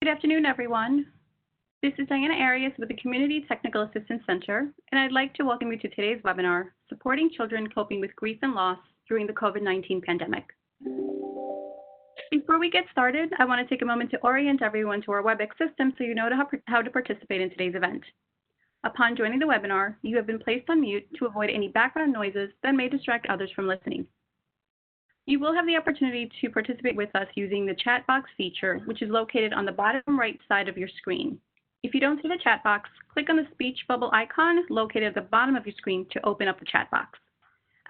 Good afternoon, everyone. This is Diana Arias with the Community Technical Assistance Center, and I'd like to welcome you to today's webinar, Supporting Children Coping with Grief and Loss During the COVID-19 Pandemic. Before we get started, I want to take a moment to orient everyone to our WebEx system so you know how to participate in today's event. Upon joining the webinar, you have been placed on mute to avoid any background noises that may distract others from listening. You will have the opportunity to participate with us using the chat box feature, which is located on the bottom right side of your screen. If you don't see the chat box, click on the speech bubble icon located at the bottom of your screen to open up the chat box.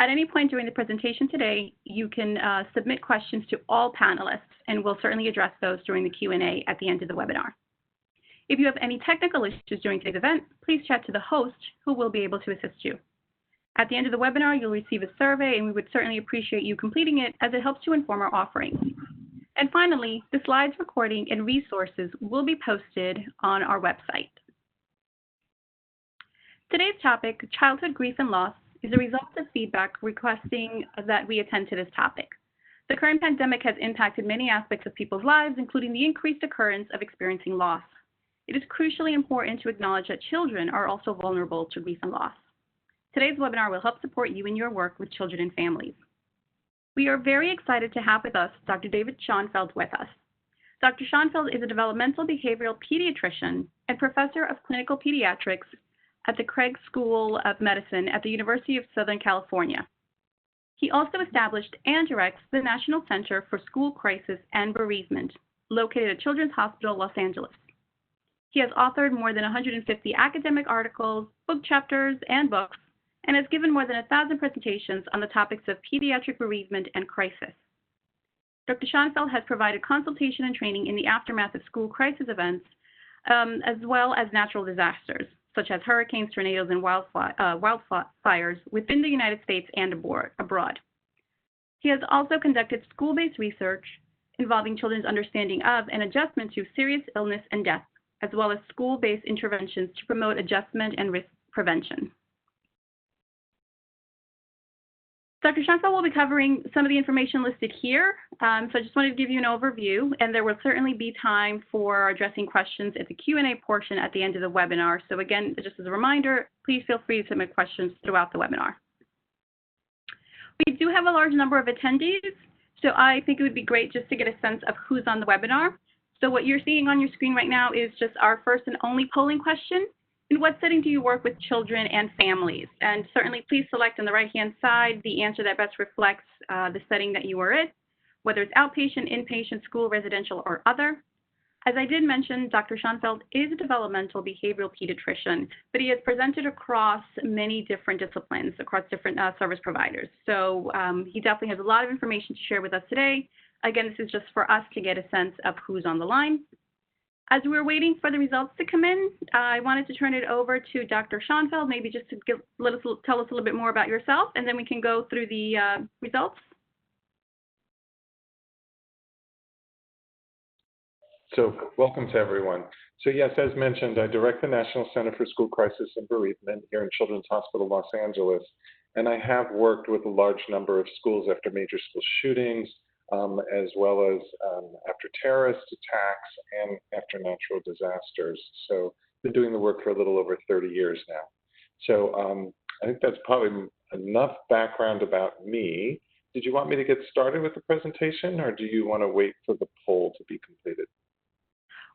At any point during the presentation today, you can submit questions to all panelists, and we'll certainly address those during the Q&A at the end of the webinar. If you have any technical issues during today's event, please chat to the host, who will be able to assist you. At the end of the webinar, you'll receive a survey, and we would certainly appreciate you completing it as it helps to inform our offerings. And finally, the slides, recording, and resources will be posted on our website. Today's topic, childhood grief and loss, is a result of feedback requesting that we attend to this topic. The current pandemic has impacted many aspects of people's lives, including the increased occurrence of experiencing loss. It is crucially important to acknowledge that children are also vulnerable to grief and loss. Today's webinar will help support you in your work with children and families. We are very excited to have with us Dr. David Schoenfeld with us. Dr. Schoenfeld is a developmental behavioral pediatrician and professor of clinical pediatrics at the Craig School of Medicine at the University of Southern California. He also established and directs the National Center for School Crisis and Bereavement, located at Children's Hospital, Los Angeles. He has authored more than 150 academic articles, book chapters, and books, and has given more than 1,000 presentations on the topics of pediatric bereavement and crisis. Dr. Schoenfeld has provided consultation and training in the aftermath of school crisis events, as well as natural disasters, such as hurricanes, tornadoes, and wildfires within the United States and abroad. He has also conducted school-based research involving children's understanding of and adjustment to serious illness and death, as well as school-based interventions to promote adjustment and risk prevention. Dr. Schoenfeld will be covering some of the information listed here, so I just wanted to give you an overview, and there will certainly be time for addressing questions at the Q&A portion at the end of the webinar. So again, just as a reminder, please feel free to submit questions throughout the webinar. We do have a large number of attendees, so I think it would be great just to get a sense of who's on the webinar. So what you're seeing on your screen right now is just our first and only polling question. In what setting do you work with children and families? And certainly please select on the right-hand side the answer that best reflects the setting that you are in, whether it's outpatient, inpatient, school, residential, or other. As I did mention, Dr. Schoenfeld is a developmental behavioral pediatrician, but he has presented across many different disciplines, across different service providers. So he definitely has a lot of information to share with us today. Again, this is just for us to get a sense of who's on the line. As we're waiting for the results to come in, I wanted to turn it over to Dr. Schoenfeld, maybe just to tell us a little bit more about yourself, and then we can go through the results. So welcome to everyone. So yes, as mentioned, I direct the National Center for School Crisis and Bereavement here in Children's Hospital, Los Angeles, and I have worked with a large number of schools after major school shootings, as well as after terrorist attacks and after natural disasters. So I've been doing the work for a little over 30 years now. So I think that's probably enough background about me. Did you want me to get started with the presentation, or do you want to wait for the poll to be completed?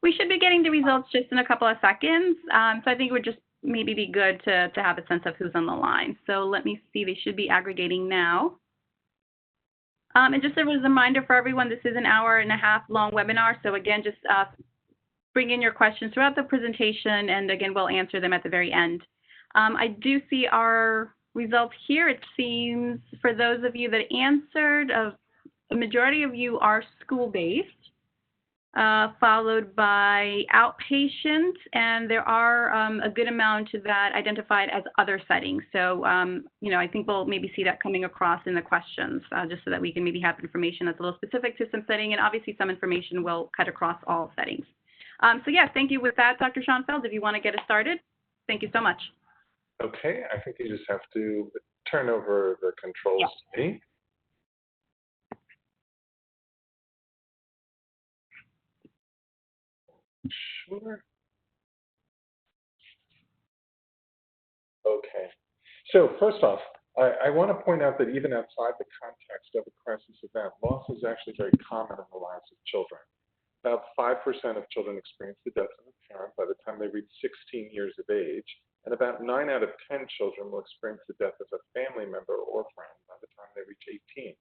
We should be getting the results just in a couple of seconds. So I think it would just maybe be good to have a sense of who's on the line. So let me see, they should be aggregating now. And just as a reminder for everyone, this is an hour-and-a-half long webinar. So again, just bring in your questions throughout the presentation, and again, we'll answer them at the very end. I do see our results here. It seems for those of you that answered, a majority of you are school-based, followed by outpatient, and there are a good amount that identified as other settings. So, you know, I think we'll maybe see that coming across in the questions, just so that we can maybe have information that's a little specific to some setting, and obviously some information will cut across all settings. So yeah, thank you. With that, Dr. Schoenfeld, if you want to get us started, thank you so much. Okay, I think you just have to turn over the controls to me. Sure. Okay. So first off, I want to point out that even outside the context of a crisis event, loss is actually very common in the lives of children. About 5% of children experience the death of a parent by the time they reach 16 years of age, and about 9 out of 10 children will experience the death of a family member or friend by the time they reach 18.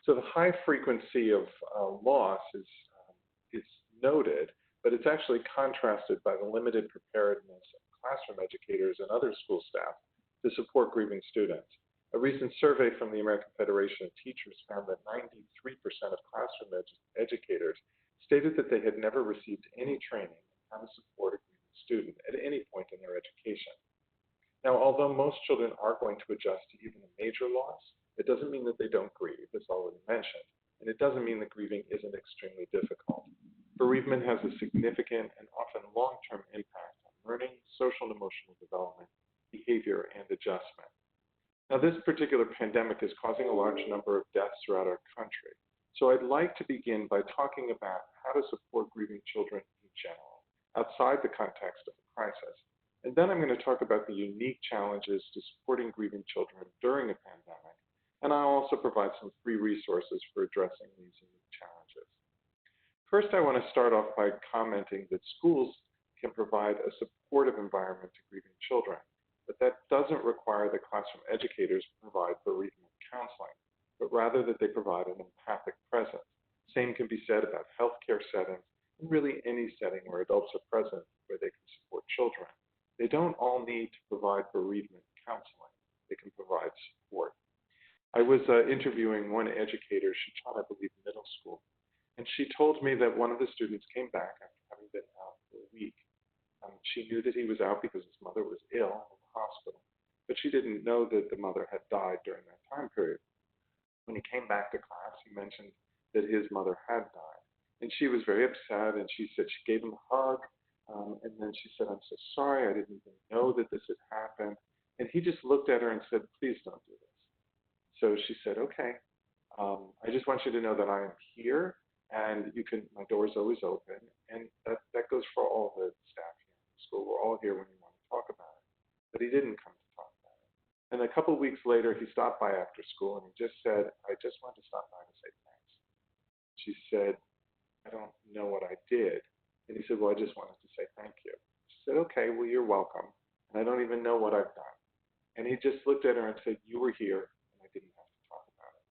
So the high frequency of loss is noted, but it's actually contrasted by the limited preparedness of classroom educators and other school staff to support grieving students. A recent survey from the American Federation of Teachers found that 93% of classroom educators stated that they had never received any training on how to support a grieving student at any point in their education. Now, although most children are going to adjust to even a major loss, it doesn't mean that they don't grieve, as already mentioned, and it doesn't mean that grieving isn't extremely difficult. Bereavement has a significant and often long-term impact on learning, social and emotional development, behavior, and adjustment. Now, this particular pandemic is causing a large number of deaths throughout our country. So I'd like to begin by talking about how to support grieving children in general, outside the context of the crisis. And then I'm going to talk about the unique challenges to supporting grieving children during a pandemic. And I'll also provide some free resources for addressing these unique challenges. First, I want to start off by commenting that schools can provide a supportive environment to grieving children, but that doesn't require that classroom educators provide bereavement counseling, but rather that they provide an empathic presence. Same can be said about healthcare settings and really any setting where adults are present where they can support children. They don't all need to provide bereavement counseling. They can provide support. I was interviewing one educator. She taught, I believe, middle school, and she told me that one of the students came back after having been out for a week. She knew that he was out because his mother was ill in the hospital, but she didn't know that the mother had died during that time period. When he came back to class, he mentioned that his mother had died, and she was very upset, and she said she gave him a hug, and then she said, "I'm so sorry, I didn't even know that this had happened," and he just looked at her and said, "Please don't do this." So she said, "Okay, I just want you to know that I am here, and my door is always open," and that goes for all the staff here in the school. We're all here when you want to talk about it. But he didn't come to talk about it. And a couple of weeks later, he stopped by after school, and he just said, "I just wanted to stop by to say thanks." She said, "I don't know what I did." And he said, "Well, I just wanted to say thank you." She said, "Okay, well, you're welcome. And I don't even know what I've done." And he just looked at her and said, "You were here, and I didn't have to talk about it."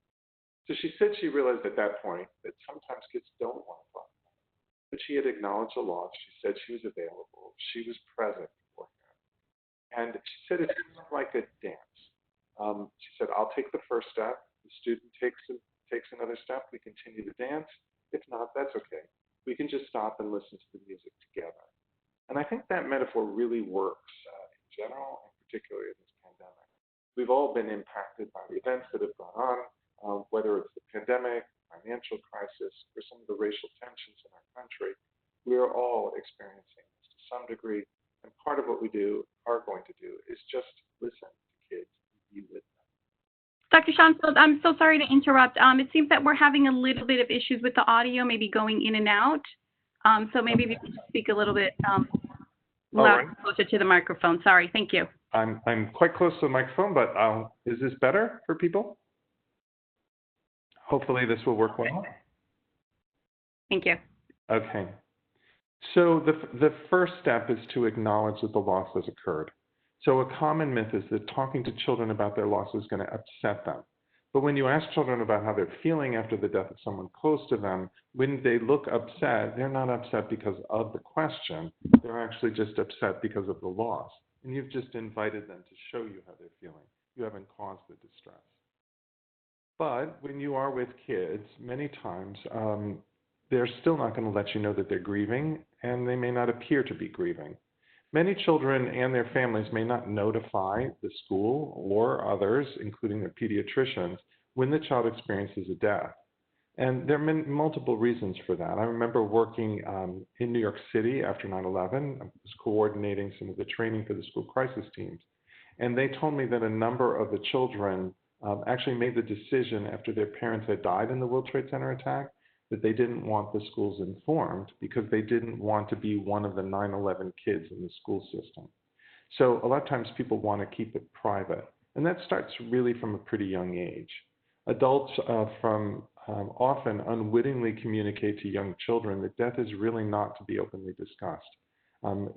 So she said she realized at that point that sometimes kids don't want to talk about it. But she had acknowledged the loss. She said she was available. She was present for him. And she said it's like a dance. She said, "I'll take the first step. The student takes another step. We continue to dance. If not, that's okay. We can just stop and listen to the music together." And I think that metaphor really works in general, and particularly in this pandemic. We've all been impacted by the events that have gone on, whether it's the pandemic, financial crisis, or some of the racial tensions in our country. We are all experiencing this to some degree, and part of what we are going to do is just listen to kids and be with them. Dr. Schoenfeld, I'm so sorry to interrupt. It seems that we're having a little bit of issues with the audio, maybe going in and out. So maybe if you could speak a little bit louder, right. closer to the microphone. Sorry, thank you. I'm quite close to the microphone, but is this better for people? Hopefully this will work well. Thank you. Okay. So the first step is to acknowledge that the loss has occurred. So a common myth is that talking to children about their loss is going to upset them. But when you ask children about how they're feeling after the death of someone close to them, when they look upset, they're not upset because of the question. They're actually just upset because of the loss. And you've just invited them to show you how they're feeling. You haven't caused the distress. But when you are with kids, many times they're still not going to let you know that they're grieving, and they may not appear to be grieving. Many children and their families may not notify the school or others, including their pediatricians, when the child experiences a death. And there are multiple reasons for that. I remember working in New York City after 9/11. I was coordinating some of the training for the school crisis teams. And they told me that a number of the children actually made the decision after their parents had died in the World Trade Center attack that they didn't want the schools informed because they didn't want to be one of the 9/11 kids in the school system. So a lot of times people want to keep it private, and that starts really from a pretty young age. Adults from often unwittingly communicate to young children that death is really not to be openly discussed.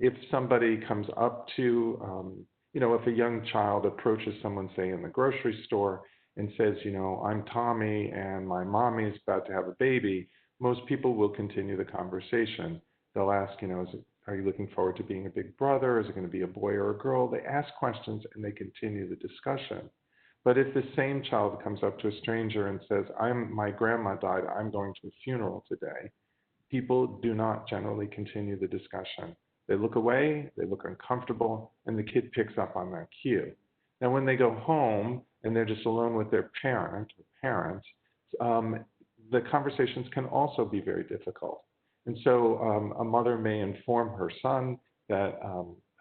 If somebody comes up to, if a young child approaches someone, say, in the grocery store and says, I'm Tommy and my mommy is about to have a baby, most people will continue the conversation. They'll ask, are you looking forward to being a big brother? Is it going to be a boy or a girl? They ask questions and they continue the discussion. But if the same child comes up to a stranger and says, my grandma died, I'm going to a funeral today, people do not generally continue the discussion. They look away, they look uncomfortable, and the kid picks up on that cue. Now, when they go home and they're just alone with their parents, the conversations can also be very difficult. And so a mother may inform her son that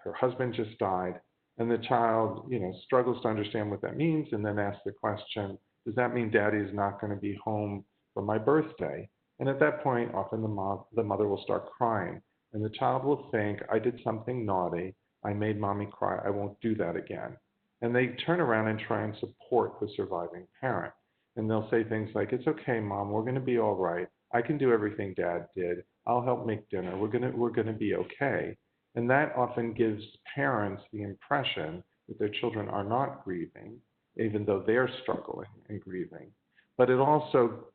her husband just died, and the child, struggles to understand what that means, and then asks the question, does that mean Daddy is not going to be home for my birthday? And at that point, often the mother will start crying, and the child will think, I did something naughty, I made mommy cry, I won't do that again. And they turn around and try and support the surviving parent. And they'll say things like, it's okay, Mom, we're going to be all right. I can do everything Dad did. I'll help make dinner. We're going to be okay. And that often gives parents the impression that their children are not grieving, even though they're struggling and grieving. But it also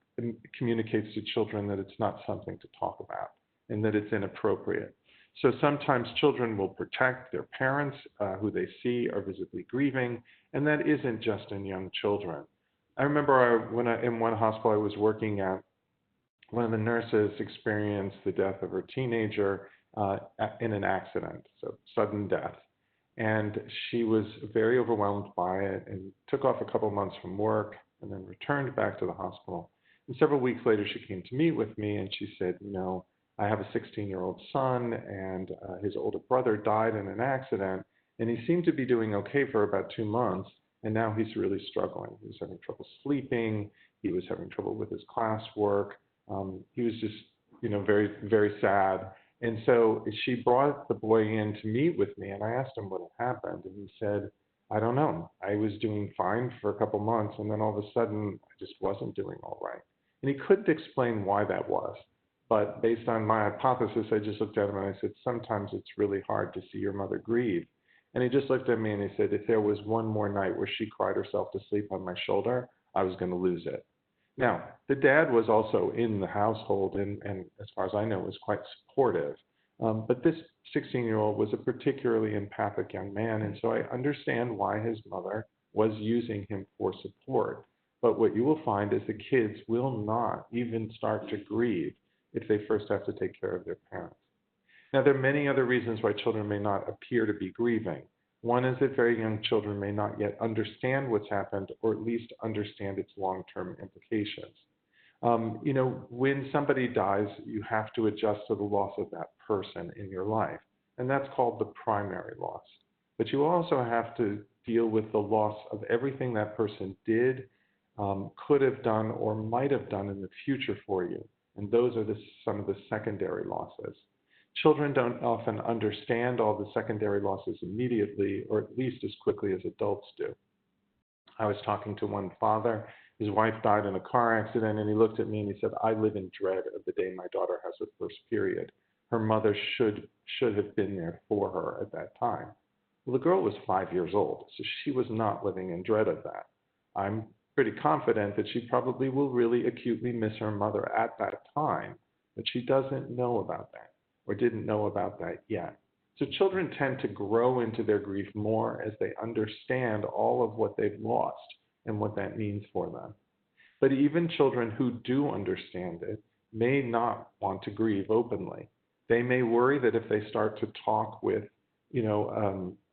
communicates to children that it's not something to talk about and that it's inappropriate. So sometimes children will protect their parents who they see are visibly grieving, and that isn't just in young children. I remember in one hospital I was working at, one of the nurses experienced the death of her teenager in an accident, so sudden death. And she was very overwhelmed by it and took off a couple months from work and then returned back to the hospital. And several weeks later, she came to meet with me and she said, I have a 16-year-old son and his older brother died in an accident, and he seemed to be doing okay for about 2 months, and now he's really struggling. He was having trouble sleeping. He was having trouble with his classwork. He was just, very, very sad. And so she brought the boy in to meet with me, and I asked him what had happened, and he said, I don't know. I was doing fine for a couple months, and then all of a sudden, I just wasn't doing all right. And he couldn't explain why that was. But based on my hypothesis, I just looked at him and I said, sometimes it's really hard to see your mother grieve. And he just looked at me and he said, if there was one more night where she cried herself to sleep on my shoulder, I was going to lose it. Now, the dad was also in the household and as far as I know, was quite supportive. But this 16-year-old was a particularly empathic young man, and so I understand why his mother was using him for support. But what you will find is the kids will not even start to grieve if they first have to take care of their parents. Now, there are many other reasons why children may not appear to be grieving. One is that very young children may not yet understand what's happened, or at least understand its long-term implications. When somebody dies, you have to adjust to the loss of that person in your life, and that's called the primary loss. But you also have to deal with the loss of everything that person did, could have done, or might have done in the future for you. And those are some of the secondary losses. Children don't often understand all the secondary losses immediately, or at least as quickly as adults do. I was talking to one father. His wife died in a car accident, and he looked at me and he said, I live in dread of the day my daughter has her first period. Her mother should have been there for her at that time. Well, the girl was 5 years old, so she was not living in dread of that. I'm pretty confident that she probably will really acutely miss her mother at that time, but she doesn't know about that, or didn't know about that yet. So children tend to grow into their grief more as they understand all of what they've lost and what that means for them. But even children who do understand it may not want to grieve openly. They may worry that if they start to talk with,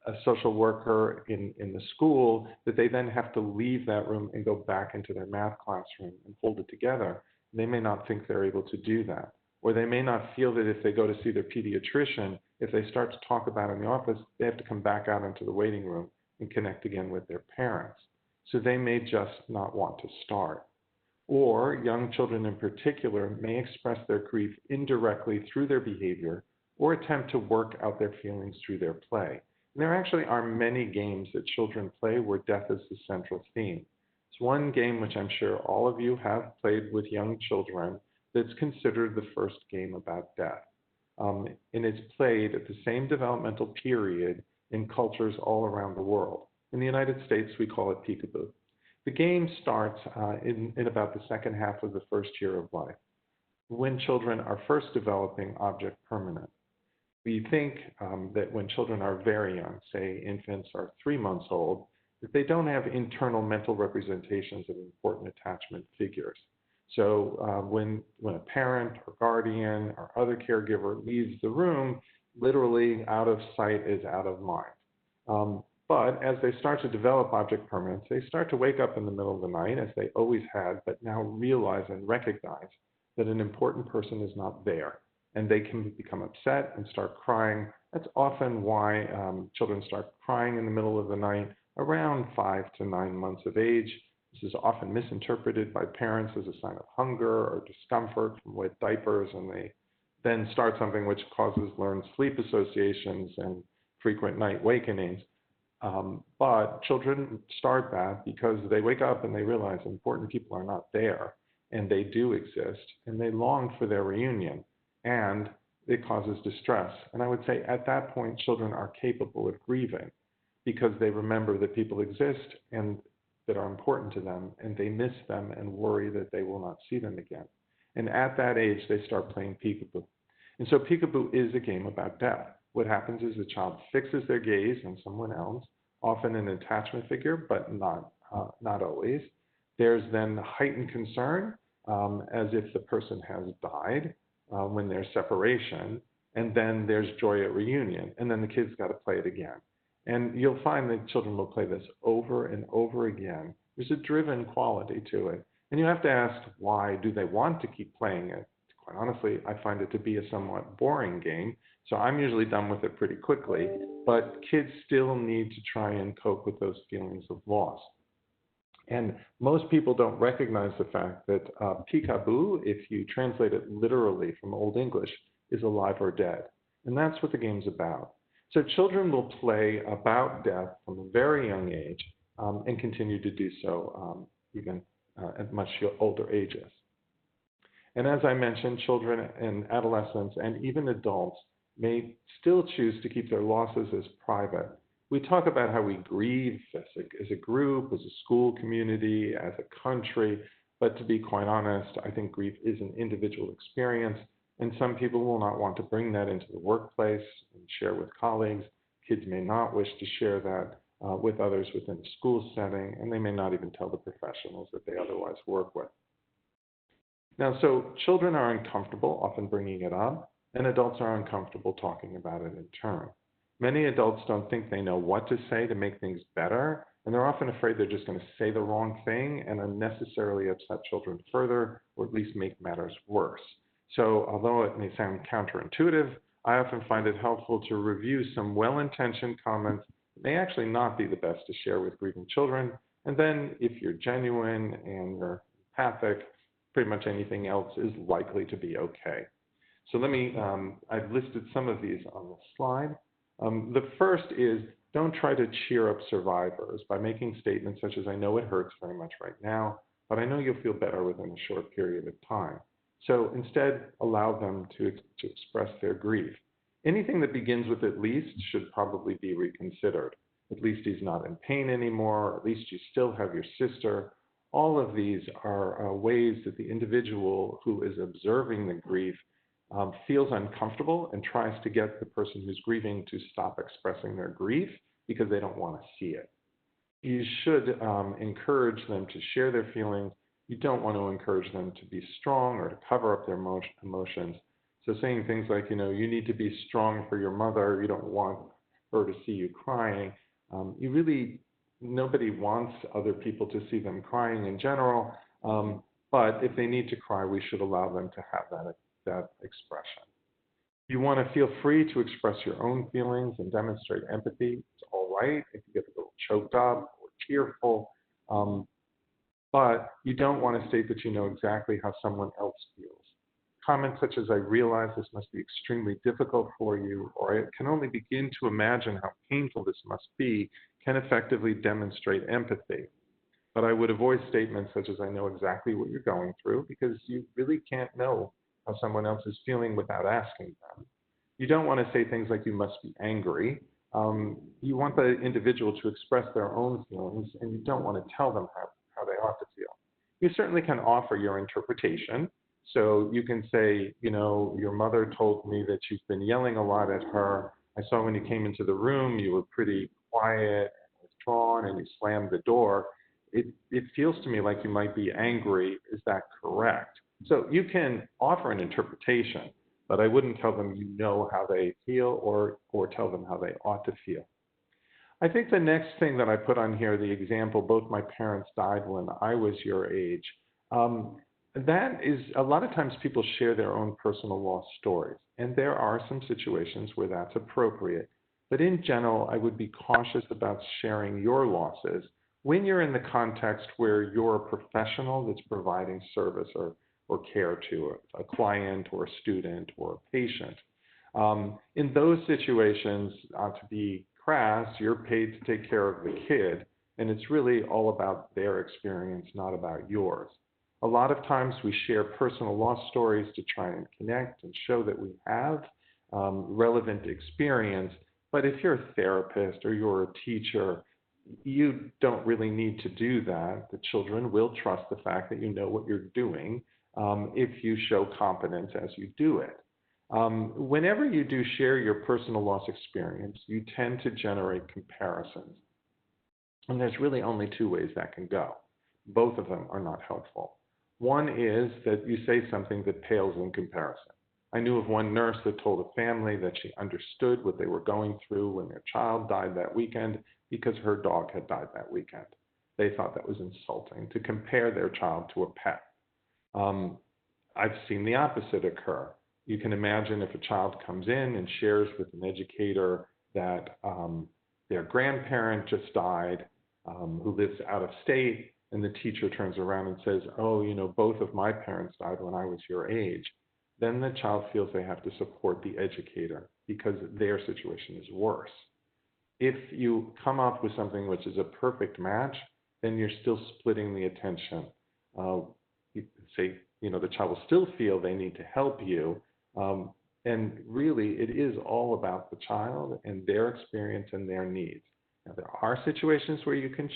a social worker in the school, that they then have to leave that room and go back into their math classroom and hold it together. They may not think they're able to do that. Or they may not feel that if they go to see their pediatrician, if they start to talk about it in the office, they have to come back out into the waiting room and connect again with their parents. So they may just not want to start. Or young children in particular may express their grief indirectly through their behavior or attempt to work out their feelings through their play. And there actually are many games that children play where death is the central theme. It's one game which I'm sure all of you have played with young children that's considered the first game about death. And it's played at the same developmental period in cultures all around the world. In the United States, we call it peekaboo. The game starts in about the second half of the first year of life, when children are first developing object permanence. We think that when children are very young, say infants are 3 months old, that they don't have internal mental representations of important attachment figures. So when a parent or guardian or other caregiver leaves the room, literally out of sight is out of mind. But as they start to develop object permanence, they start to wake up in the middle of the night, as they always had, but now realize and recognize that an important person is not there. And they can become upset and start crying. That's often why children start crying in the middle of the night around 5 to 9 months of age. This is often misinterpreted by parents as a sign of hunger or discomfort from wet diapers, and they then start something which causes learned sleep associations and frequent night wakenings. But children start that because they wake up and they realize important people are not there, and they do exist, and they long for their reunion, and it causes distress. And I would say at that point, children are capable of grieving because they remember that people exist and that are important to them, and they miss them and worry that they will not see them again. And at that age, they start playing peekaboo. And so peekaboo is a game about death. What happens is the child fixes their gaze on someone else, often an attachment figure, but not always. There's then heightened concern, as if the person has died when there's separation, and then there's joy at reunion, and then the kid's got to play it again. And you'll find that children will play this over and over again. There's a driven quality to it. And you have to ask, why do they want to keep playing it? Quite honestly, I find it to be a somewhat boring game, so I'm usually done with it pretty quickly, but kids still need to try and cope with those feelings of loss. And most people don't recognize the fact that peekaboo, if you translate it literally from Old English, is alive or dead. And that's what the game's about. So children will play about death from a very young age and continue to do so even at much older ages. And as I mentioned, children and adolescents and even adults may still choose to keep their losses as private. We talk about how we grieve as a group, as a school community, as a country, but to be quite honest, I think grief is an individual experience, and some people will not want to bring that into the workplace and share with colleagues. Kids may not wish to share that with others within a school setting, and they may not even tell the professionals that they otherwise work with. Now, so children are uncomfortable often bringing it up, and adults are uncomfortable talking about it in turn. Many adults don't think they know what to say to make things better, and they're often afraid they're just going to say the wrong thing and unnecessarily upset children further, or at least make matters worse. So although it may sound counterintuitive, I often find it helpful to review some well-intentioned comments that may actually not be the best to share with grieving children, and then if you're genuine and you're empathic, pretty much anything else is likely to be okay. So I've listed some of these on the slide. The first is, don't try to cheer up survivors by making statements such as, I know it hurts very much right now, but I know you'll feel better within a short period of time. So instead, allow them to express their grief. Anything that begins with at least should probably be reconsidered. At least he's not in pain anymore, at least you still have your sister. All of these are ways that the individual who is observing the grief feels uncomfortable and tries to get the person who's grieving to stop expressing their grief because they don't want to see it. You should encourage them to share their feelings. You don't want to encourage them to be strong or to cover up their emotions. So saying things like, you need to be strong for your mother, you don't want her to see you crying. Nobody wants other people to see them crying in general, but if they need to cry, we should allow them to have that expression. You want to feel free to express your own feelings and demonstrate empathy. It's all right if you get a little choked up or tearful, but you don't want to state that you know exactly how someone else feels. Comments such as, "I realize this must be extremely difficult for you," or "I can only begin to imagine how painful this must be," can effectively demonstrate empathy. But I would avoid statements such as, "I know exactly what you're going through," because you really can't know how someone else is feeling without asking them. You don't want to say things like, "You must be angry." You want the individual to express their own feelings, and you don't want to tell them how they ought to feel. You certainly can offer your interpretation. So you can say, "Your mother told me that you've been yelling a lot at her. I saw when you came into the room, you were pretty quiet and withdrawn, and you slammed the door. It feels to me like you might be angry. Is that correct?" So you can offer an interpretation, but I wouldn't tell them you know how they feel or tell them how they ought to feel. I think the next thing that I put on here, the example, "Both my parents died when I was your age." That is, a lot of times people share their own personal loss stories, and there are some situations where that's appropriate. But in general, I would be cautious about sharing your losses when you're in the context where you're a professional that's providing service or care to a client or a student or a patient. In those situations, to be crass, you're paid to take care of the kid, and it's really all about their experience, not about yours. A lot of times we share personal loss stories to try and connect and show that we have relevant experience, but if you're a therapist or you're a teacher, you don't really need to do that. The children will trust the fact that you know what you're doing if you show competence as you do it. Whenever you do share your personal loss experience, you tend to generate comparisons. And there's really only two ways that can go. Both of them are not helpful. One is that you say something that pales in comparison. I knew of one nurse that told a family that she understood what they were going through when their child died that weekend because her dog had died that weekend. They thought that was insulting to compare their child to a pet. I've seen the opposite occur. You can imagine if a child comes in and shares with an educator that their grandparent just died, who lives out of state, and the teacher turns around and says, "Oh, both of my parents died when I was your age." Then the child feels they have to support the educator because their situation is worse. If you come up with something which is a perfect match, then you're still splitting the attention. You say, the child will still feel they need to help you. And really, it is all about the child and their experience and their needs. Now, there are situations where you can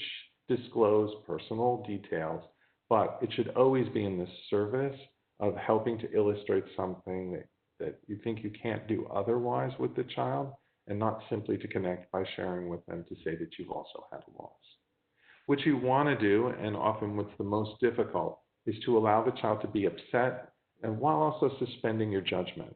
disclose personal details, but it should always be in the service of helping to illustrate something that you think you can't do otherwise with the child, and not simply to connect by sharing with them to say that you've also had a loss. What you want to do, and often what's the most difficult, is to allow the child to be upset and while also suspending your judgment.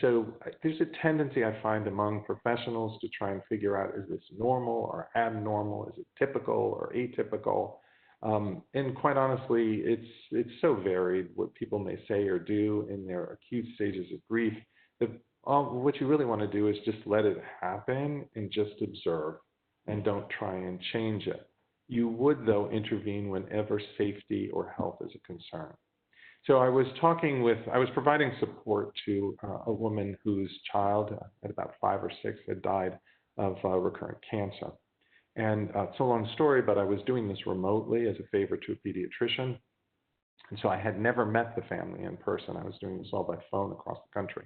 So there's a tendency I find among professionals to try and figure out, is this normal or abnormal? Is it typical or atypical? And quite honestly, it's so varied what people may say or do in their acute stages of grief that what you really want to do is just let it happen and just observe and don't try and change it. You would, though, intervene whenever safety or health is a concern. So I was providing support to a woman whose child at about 5 or 6 had died of recurrent cancer. And it's a long story, but I was doing this remotely as a favor to a pediatrician. And so I had never met the family in person. I was doing this all by phone across the country.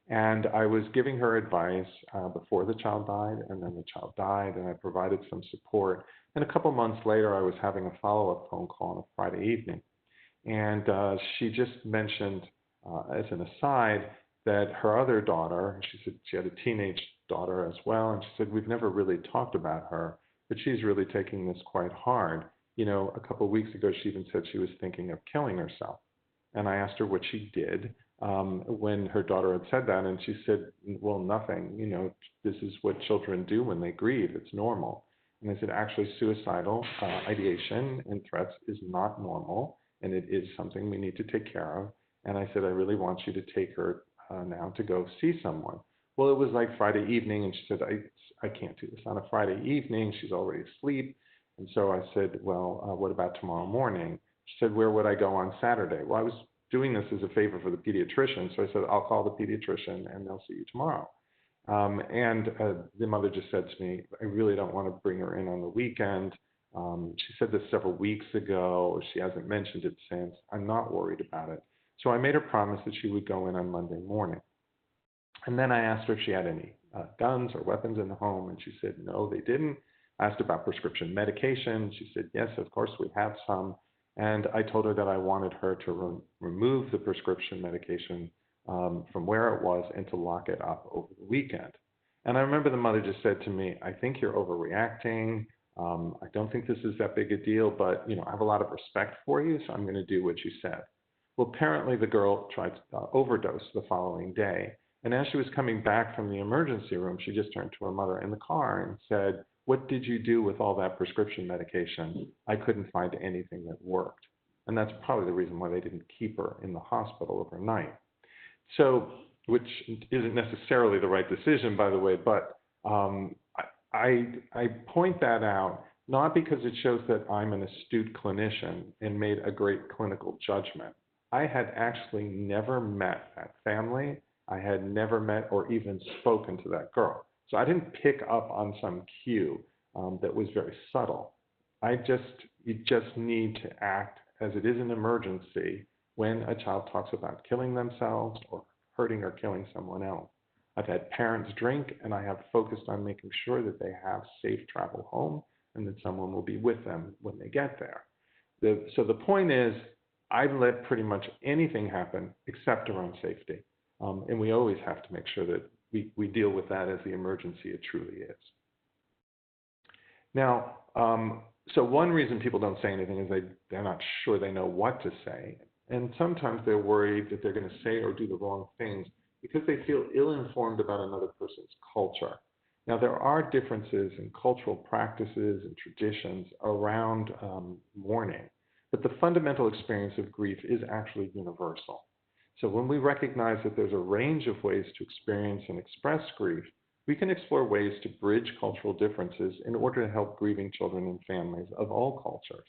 And I was giving her advice before the child died, and then the child died, and I provided some support. And a couple months later, I was having a follow-up phone call on a Friday evening. And she just mentioned, as an aside, that her other daughter, she said she had a teenage daughter as well, and she said, "We've never really talked about her, but she's really taking this quite hard. A couple of weeks ago, she even said she was thinking of killing herself." And I asked her what she did when her daughter had said that, and she said, "Well, nothing. This is what children do when they grieve. It's normal." And I said, "Actually, suicidal ideation and threats is not normal, and it is something we need to take care of." And I said, "I really want you to take her now to go see someone." Well, it was like Friday evening, and she said, I can't do this on a Friday evening. She's already asleep. And so I said, well, what about tomorrow morning? She said, where would I go on Saturday? Well, I was doing this as a favor for the pediatrician, so I said, I'll call the pediatrician and they'll see you tomorrow. And the mother just said to me, I really don't want to bring her in on the weekend. She said this several weeks ago. She hasn't mentioned it since. I'm not worried about it. So I made her promise that she would go in on Monday morning. And then I asked her if she had any guns or weapons in the home, and she said, no, they didn't. I asked about prescription medication. She said, yes, of course, we have some. And I told her that I wanted her to remove the prescription medication from where it was and to lock it up over the weekend. And I remember the mother just said to me, I think you're overreacting. I don't think this is that big a deal, but I have a lot of respect for you, so I'm going to do what you said. Well, apparently the girl tried to overdose the following day. And as she was coming back from the emergency room, she just turned to her mother in the car and said, what did you do with all that prescription medication? I couldn't find anything that worked. And that's probably the reason why they didn't keep her in the hospital overnight. So, which isn't necessarily the right decision, by the way, but I point that out not because it shows that I'm an astute clinician and made a great clinical judgment. I had actually never met that family. I had never met or even spoken to that girl. So I didn't pick up on some cue that was very subtle. You just need to act as it is an emergency when a child talks about killing themselves or hurting or killing someone else. I've had parents drink, and I have focused on making sure that they have safe travel home and that someone will be with them when they get there. So the point is, I've let pretty much anything happen except around safety. And we always have to make sure that we deal with that as the emergency it truly is. Now, so one reason people don't say anything is they're not sure they know what to say. And sometimes they're worried that they're going to say or do the wrong things because they feel ill-informed about another person's culture. Now, there are differences in cultural practices and traditions around mourning, but the fundamental experience of grief is actually universal. So when we recognize that there's a range of ways to experience and express grief, we can explore ways to bridge cultural differences in order to help grieving children and families of all cultures.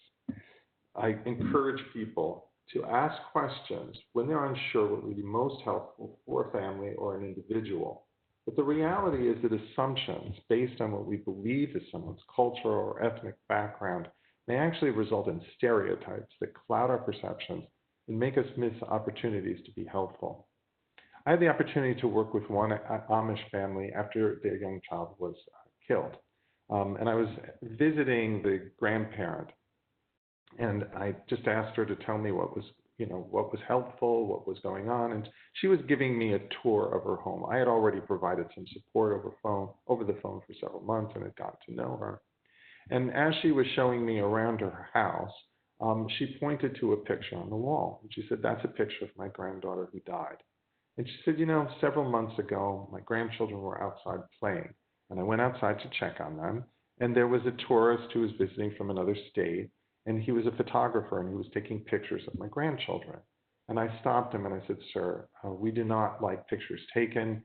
I encourage people to ask questions when they're unsure what would be most helpful for a family or an individual. But the reality is that assumptions based on what we believe is someone's cultural or ethnic background may actually result in stereotypes that cloud our perceptions and make us miss opportunities to be helpful. I had the opportunity to work with one Amish family after their young child was killed. And I was visiting the grandparent, and I just asked her to tell me what was helpful, what was going on, and she was giving me a tour of her home. I had already provided some support over the phone for several months and had got to know her. And as she was showing me around her house, she pointed to a picture on the wall. And she said, that's a picture of my granddaughter who died. And she said, several months ago, my grandchildren were outside playing, and I went outside to check on them, and there was a tourist who was visiting from another state, and he was a photographer, and he was taking pictures of my grandchildren. And I stopped him and I said, sir, we do not like pictures taken.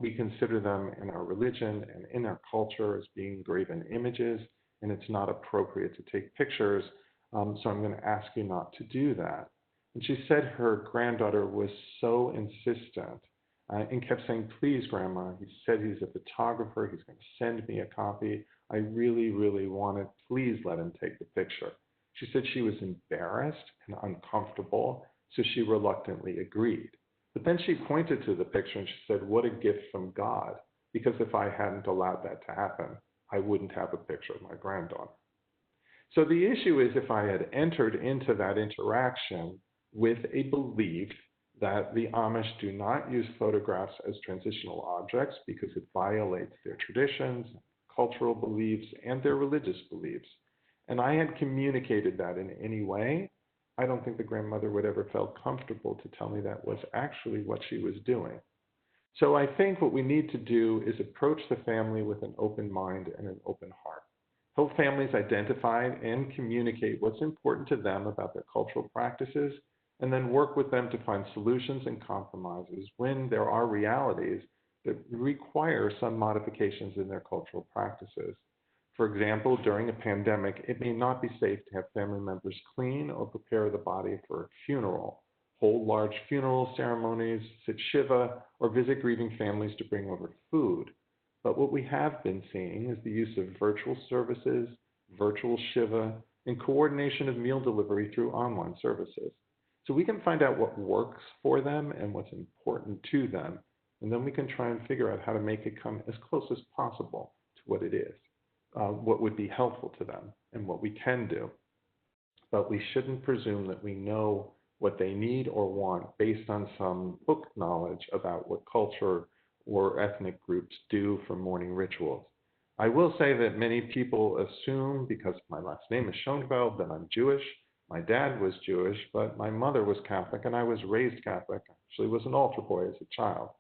We consider them in our religion and in our culture as being graven images, and it's not appropriate to take pictures, so I'm going to ask you not to do that. And she said her granddaughter was so insistent and kept saying, please, Grandma, he said he's a photographer, he's going to send me a copy. I really, really want it. Please let him take the picture. She said she was embarrassed and uncomfortable, so she reluctantly agreed. But then she pointed to the picture and she said, what a gift from God, because if I hadn't allowed that to happen, I wouldn't have a picture of my granddaughter. So the issue is if I had entered into that interaction with a belief that the Amish do not use photographs as transitional objects because it violates their traditions, cultural beliefs, and their religious beliefs, and I had communicated that in any way, I don't think the grandmother would ever felt comfortable to tell me that was actually what she was doing. So I think what we need to do is approach the family with an open mind and an open heart. Help families identify and communicate what's important to them about their cultural practices, and then work with them to find solutions and compromises when there are realities that require some modifications in their cultural practices. For example, during a pandemic, it may not be safe to have family members clean or prepare the body for a funeral, hold large funeral ceremonies, sit Shiva, or visit grieving families to bring over food. But what we have been seeing is the use of virtual services, virtual Shiva, and coordination of meal delivery through online services. So we can find out what works for them and what's important to them, and then we can try and figure out how to make it come as close as possible to what it is, what would be helpful to them, and what we can do. But we shouldn't presume that we know what they need or want based on some book knowledge about what culture or ethnic groups do for mourning rituals. I will say that many people assume, because my last name is Schoenfeld, that I'm Jewish. My dad was Jewish, but my mother was Catholic, and I was raised Catholic. I actually was an altar boy as a child.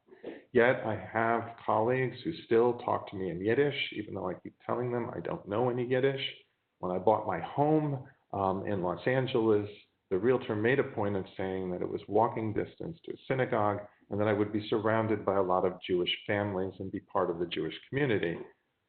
Yet I have colleagues who still talk to me in Yiddish, even though I keep telling them I don't know any Yiddish. When I bought my home in Los Angeles, the realtor made a point of saying that it was walking distance to a synagogue and that I would be surrounded by a lot of Jewish families and be part of the Jewish community.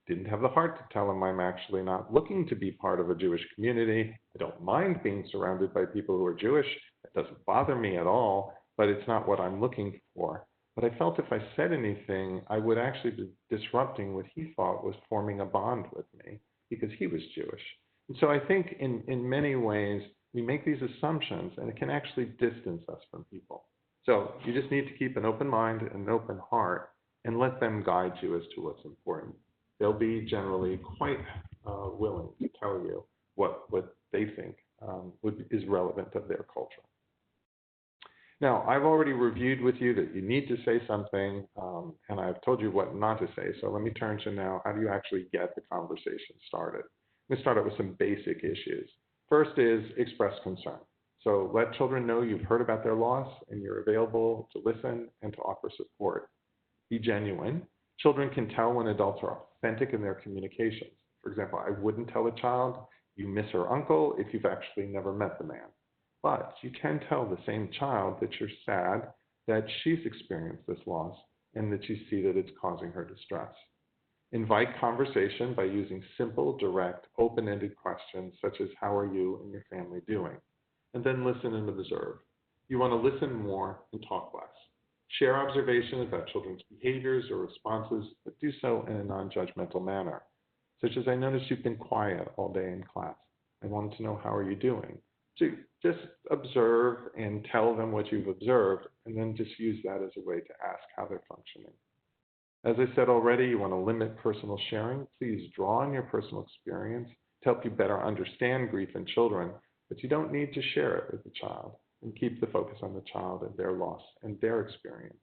Didn't have the heart to tell him I'm actually not looking to be part of a Jewish community. I don't mind being surrounded by people who are Jewish. It doesn't bother me at all, but it's not what I'm looking for. But I felt if I said anything, I would actually be disrupting what he thought was forming a bond with me because he was Jewish. And so I think in many ways, we make these assumptions and it can actually distance us from people. So you just need to keep an open mind and an open heart and let them guide you as to what's important. They'll be generally quite willing to tell you what they think is relevant of their culture. Now, I've already reviewed with you that you need to say something, and I've told you what not to say. So let me turn to now, how do you actually get the conversation started? I'm going to start out with some basic issues. First is express concern. So let children know you've heard about their loss and you're available to listen and to offer support. Be genuine. Children can tell when adults are authentic in their communications. For example, I wouldn't tell a child you miss her uncle if you've actually never met the man. But you can tell the same child that you're sad that she's experienced this loss and that you see that it's causing her distress. Invite conversation by using simple, direct, open-ended questions such as, how are you and your family doing? And then listen and observe. You want to listen more and talk less. Share observations about children's behaviors or responses, but do so in a non-judgmental manner, such as, I noticed you've been quiet all day in class. I wanted to know, how are you doing? So just observe and tell them what you've observed, and then just use that as a way to ask how they're functioning. As I said already, you want to limit personal sharing. Please draw on your personal experience to help you better understand grief in children, but you don't need to share it with the child, and keep the focus on the child and their loss and their experience,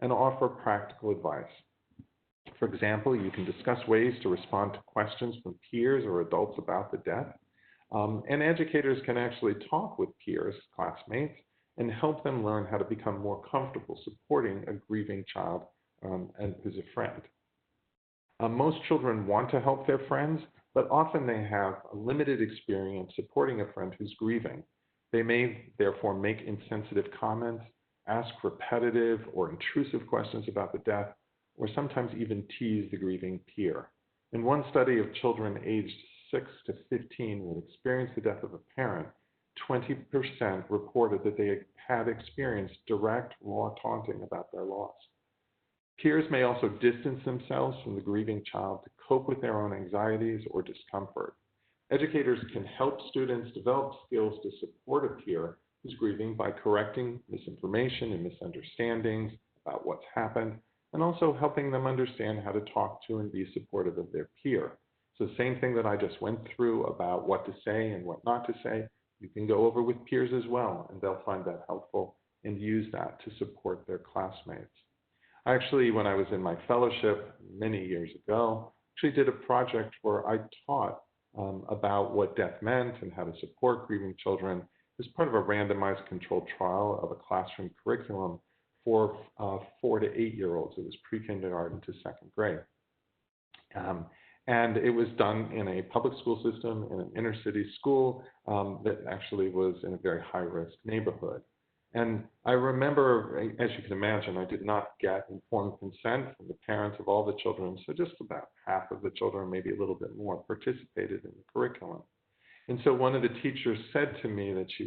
and offer practical advice. For example, you can discuss ways to respond to questions from peers or adults about the death. And educators can actually talk with peers, classmates, and help them learn how to become more comfortable supporting a grieving child and who's a friend. Most children want to help their friends, but often they have a limited experience supporting a friend who's grieving. They may therefore make insensitive comments, ask repetitive or intrusive questions about the death, or sometimes even tease the grieving peer. In one study of children aged 6 to 15 who had experienced the death of a parent, 20% reported that they had experienced direct, raw taunting about their loss. Peers may also distance themselves from the grieving child to cope with their own anxieties or discomfort. Educators can help students develop skills to support a peer who's grieving by correcting misinformation and misunderstandings about what's happened, and also helping them understand how to talk to and be supportive of their peer. So the same thing that I just went through about what to say and what not to say, you can go over with peers as well, and they'll find that helpful and use that to support their classmates. Actually, when I was in my fellowship many years ago, actually did a project where I taught about what death meant and how to support grieving children as part of a randomized controlled trial of a classroom curriculum for 4 to 8-year-olds. It was pre-kindergarten to 2nd grade. And it was done in a public school system in an inner city school that actually was in a very high-risk neighborhood. And I remember, as you can imagine, I did not get informed consent from the parents of all the children, so just about half of the children, maybe a little bit more, participated in the curriculum. And so one of the teachers said to me that she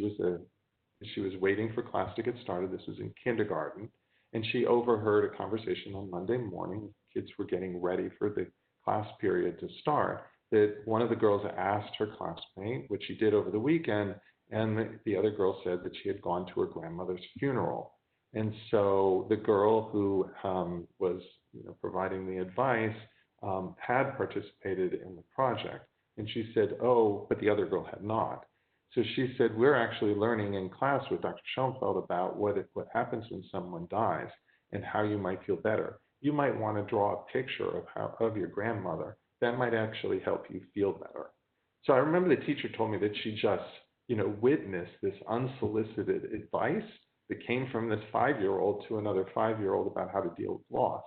was waiting for class to get started. This was in kindergarten, and she overheard a conversation on Monday morning. Kids were getting ready for the class period to start, that one of the girls asked her classmate, which she did over the weekend, and the other girl said that she had gone to her grandmother's funeral. And so the girl who was providing the advice had participated in the project. And she said, oh, but the other girl had not. So she said, we're actually learning in class with Dr. Schoenfeld about what happens when someone dies and how you might feel better. You might want to draw a picture of your grandmother. That might actually help you feel better. So I remember the teacher told me that she just witnessed this unsolicited advice that came from this 5-year-old to another 5-year-old about how to deal with loss.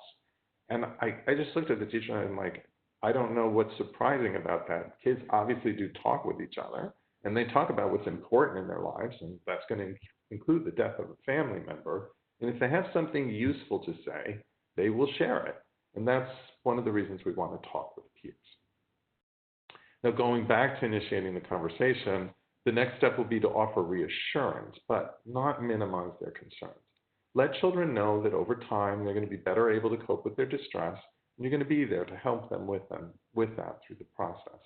And I just looked at the teacher and I'm like, I don't know what's surprising about that. Kids obviously do talk with each other, and they talk about what's important in their lives, and that's going to include the death of a family member. And if they have something useful to say, they will share it. And that's one of the reasons we want to talk with peers. Now, going back to initiating the conversation, the next step will be to offer reassurance, but not minimize their concerns. Let children know that over time, they're going to be better able to cope with their distress, and you're going to be there to help them with that through the process.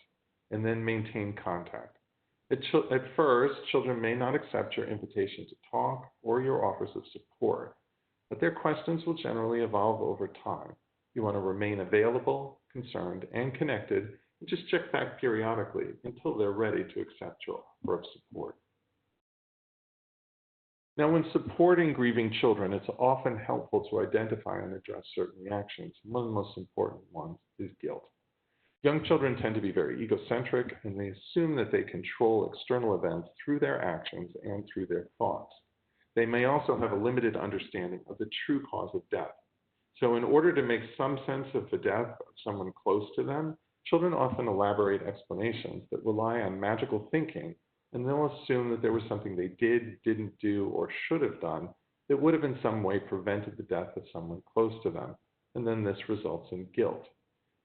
And then maintain contact. At first, children may not accept your invitation to talk or your offers of support, but their questions will generally evolve over time. You want to remain available, concerned, and connected, and just check back periodically until they're ready to accept your offer of support. Now, when supporting grieving children, it's often helpful to identify and address certain reactions. One of the most important ones is guilt. Young children tend to be very egocentric, and they assume that they control external events through their actions and through their thoughts. They may also have a limited understanding of the true cause of death. So in order to make some sense of the death of someone close to them, children often elaborate explanations that rely on magical thinking, and they'll assume that there was something they did, didn't do, or should have done that would have in some way prevented the death of someone close to them, and then this results in guilt.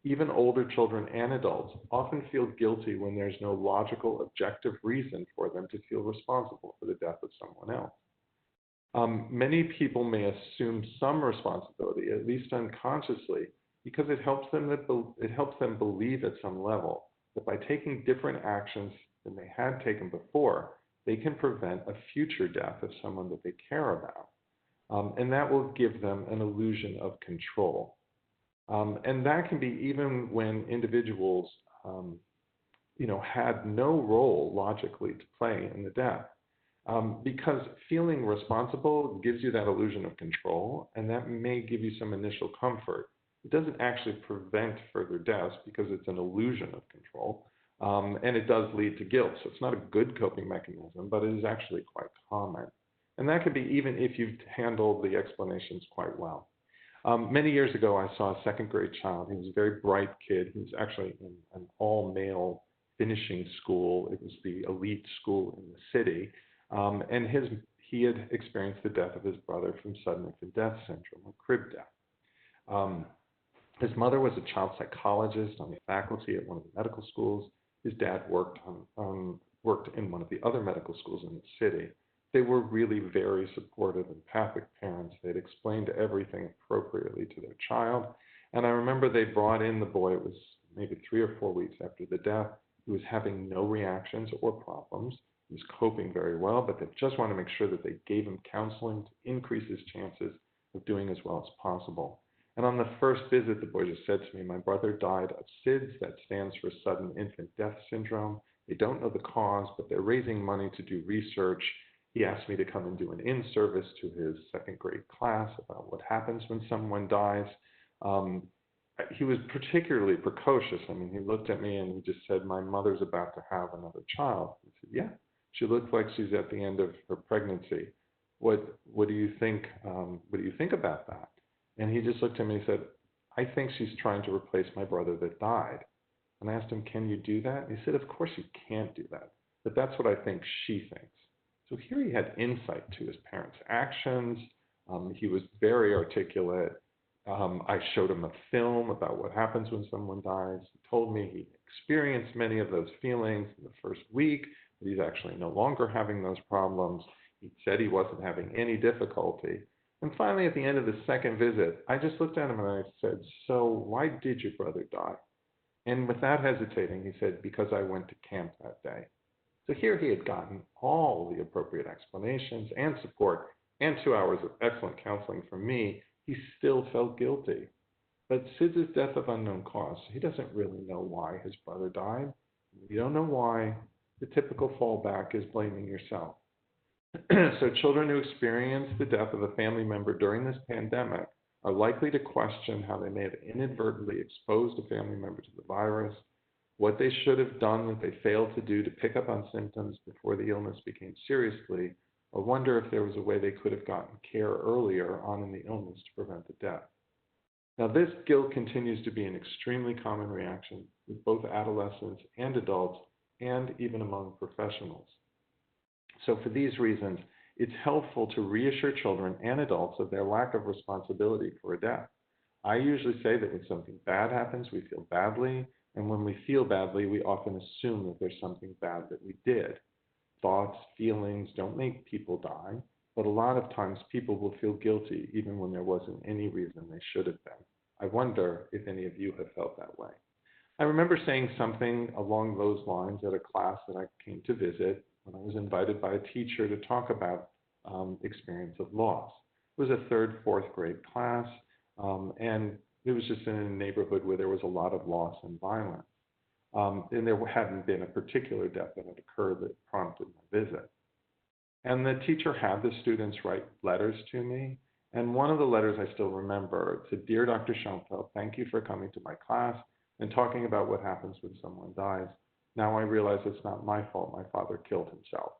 Even older children and adults often feel guilty when there's no logical, objective reason for them to feel responsible for the death of someone else. Many people may assume some responsibility, at least unconsciously, because it helps them believe at some level that by taking different actions than they had taken before, they can prevent a future death of someone that they care about. And that will give them an illusion of control. And that can be even when individuals, had no role logically to play in the death. Because feeling responsible gives you that illusion of control, and that may give you some initial comfort. It doesn't actually prevent further deaths because it's an illusion of control, and it does lead to guilt. So it's not a good coping mechanism, but it is actually quite common. And that could be even if you've handled the explanations quite well. Many years ago, I saw a second grade child. He was a very bright kid. He was actually in an all-male finishing school. It was the elite school in the city. And he had experienced the death of his brother from sudden infant death syndrome, or crib death. His mother was a child psychologist on the faculty at one of the medical schools. His dad worked in one of the other medical schools in the city. They were really very supportive, empathic parents. They'd explained everything appropriately to their child. And I remember they brought in the boy. It was maybe 3 or 4 weeks after the death. He was having no reactions or problems. He was coping very well, but they just wanted to make sure that they gave him counseling to increase his chances of doing as well as possible. And on the first visit, the boy just said to me, my brother died of SIDS, that stands for sudden infant death syndrome. They don't know the cause, but they're raising money to do research. He asked me to come and do an in-service to his second grade class about what happens when someone dies. He was particularly precocious. I mean, he looked at me and he just said, my mother's about to have another child. I said, yeah, she looks like she's at the end of her pregnancy. What do you think? What do you think about that? And he just looked at me and said, I think she's trying to replace my brother that died. And I asked him, can you do that? And he said, of course you can't do that. But that's what I think she thinks. So here he had insight to his parents' actions. He was very articulate. I showed him a film about what happens when someone dies. He told me he experienced many of those feelings in the first week, but he's actually no longer having those problems. He said he wasn't having any difficulty. And finally, at the end of the second visit, I just looked at him and I said, "So why did your brother die?" And without hesitating, he said, "Because I went to camp that day." So here he had gotten all the appropriate explanations and support and 2 hours of excellent counseling from me. He still felt guilty. But Sid's death of unknown cause, he doesn't really know why his brother died. If you don't know why, the typical fallback is blaming yourself. So children who experience the death of a family member during this pandemic are likely to question how they may have inadvertently exposed a family member to the virus, what they should have done that they failed to do to pick up on symptoms before the illness became seriously, or wonder if there was a way they could have gotten care earlier on in the illness to prevent the death. Now, this guilt continues to be an extremely common reaction with both adolescents and adults, and even among professionals. So for these reasons, it's helpful to reassure children and adults of their lack of responsibility for a death. I usually say that when something bad happens, we feel badly, and when we feel badly, we often assume that there's something bad that we did. Thoughts, feelings don't make people die, but a lot of times people will feel guilty even when there wasn't any reason they should have been. I wonder if any of you have felt that way. I remember saying something along those lines at a class that I came to visit when I was invited by a teacher to talk about experience of loss. It was a third, fourth grade class, and it was just in a neighborhood where there was a lot of loss and violence. And there hadn't been a particular death that had occurred that prompted my visit. And the teacher had the students write letters to me. And one of the letters I still remember, it said, "Dear Dr. Schoenfeld, thank you for coming to my class and talking about what happens when someone dies. Now I realize it's not my fault my father killed himself."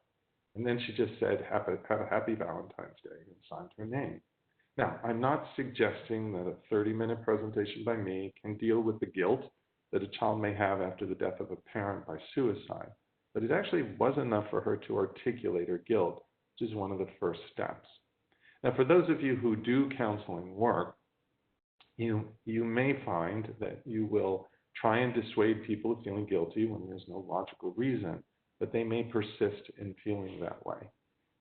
And then she just said, have a happy Valentine's Day, and signed her name. Now, I'm not suggesting that a 30-minute presentation by me can deal with the guilt that a child may have after the death of a parent by suicide, but it actually was enough for her to articulate her guilt, which is one of the first steps. Now, for those of you who do counseling work, you may find that you will try and dissuade people of feeling guilty when there's no logical reason, but they may persist in feeling that way.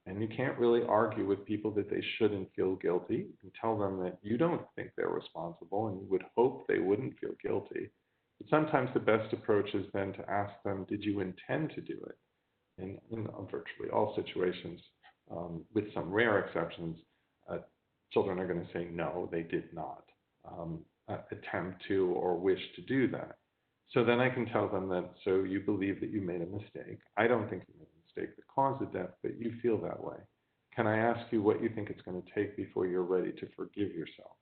And you can't really argue with people that they shouldn't feel guilty. You can tell them that you don't think they're responsible and you would hope they wouldn't feel guilty. But sometimes the best approach is then to ask them, did you intend to do it? And in virtually all situations, with some rare exceptions, children are going to say, no, they did not attempt to or wish to do that. So then I can tell them that, so you believe that you made a mistake. I don't think you made a mistake that caused the death, but you feel that way. Can I ask you what you think it's going to take before you're ready to forgive yourself?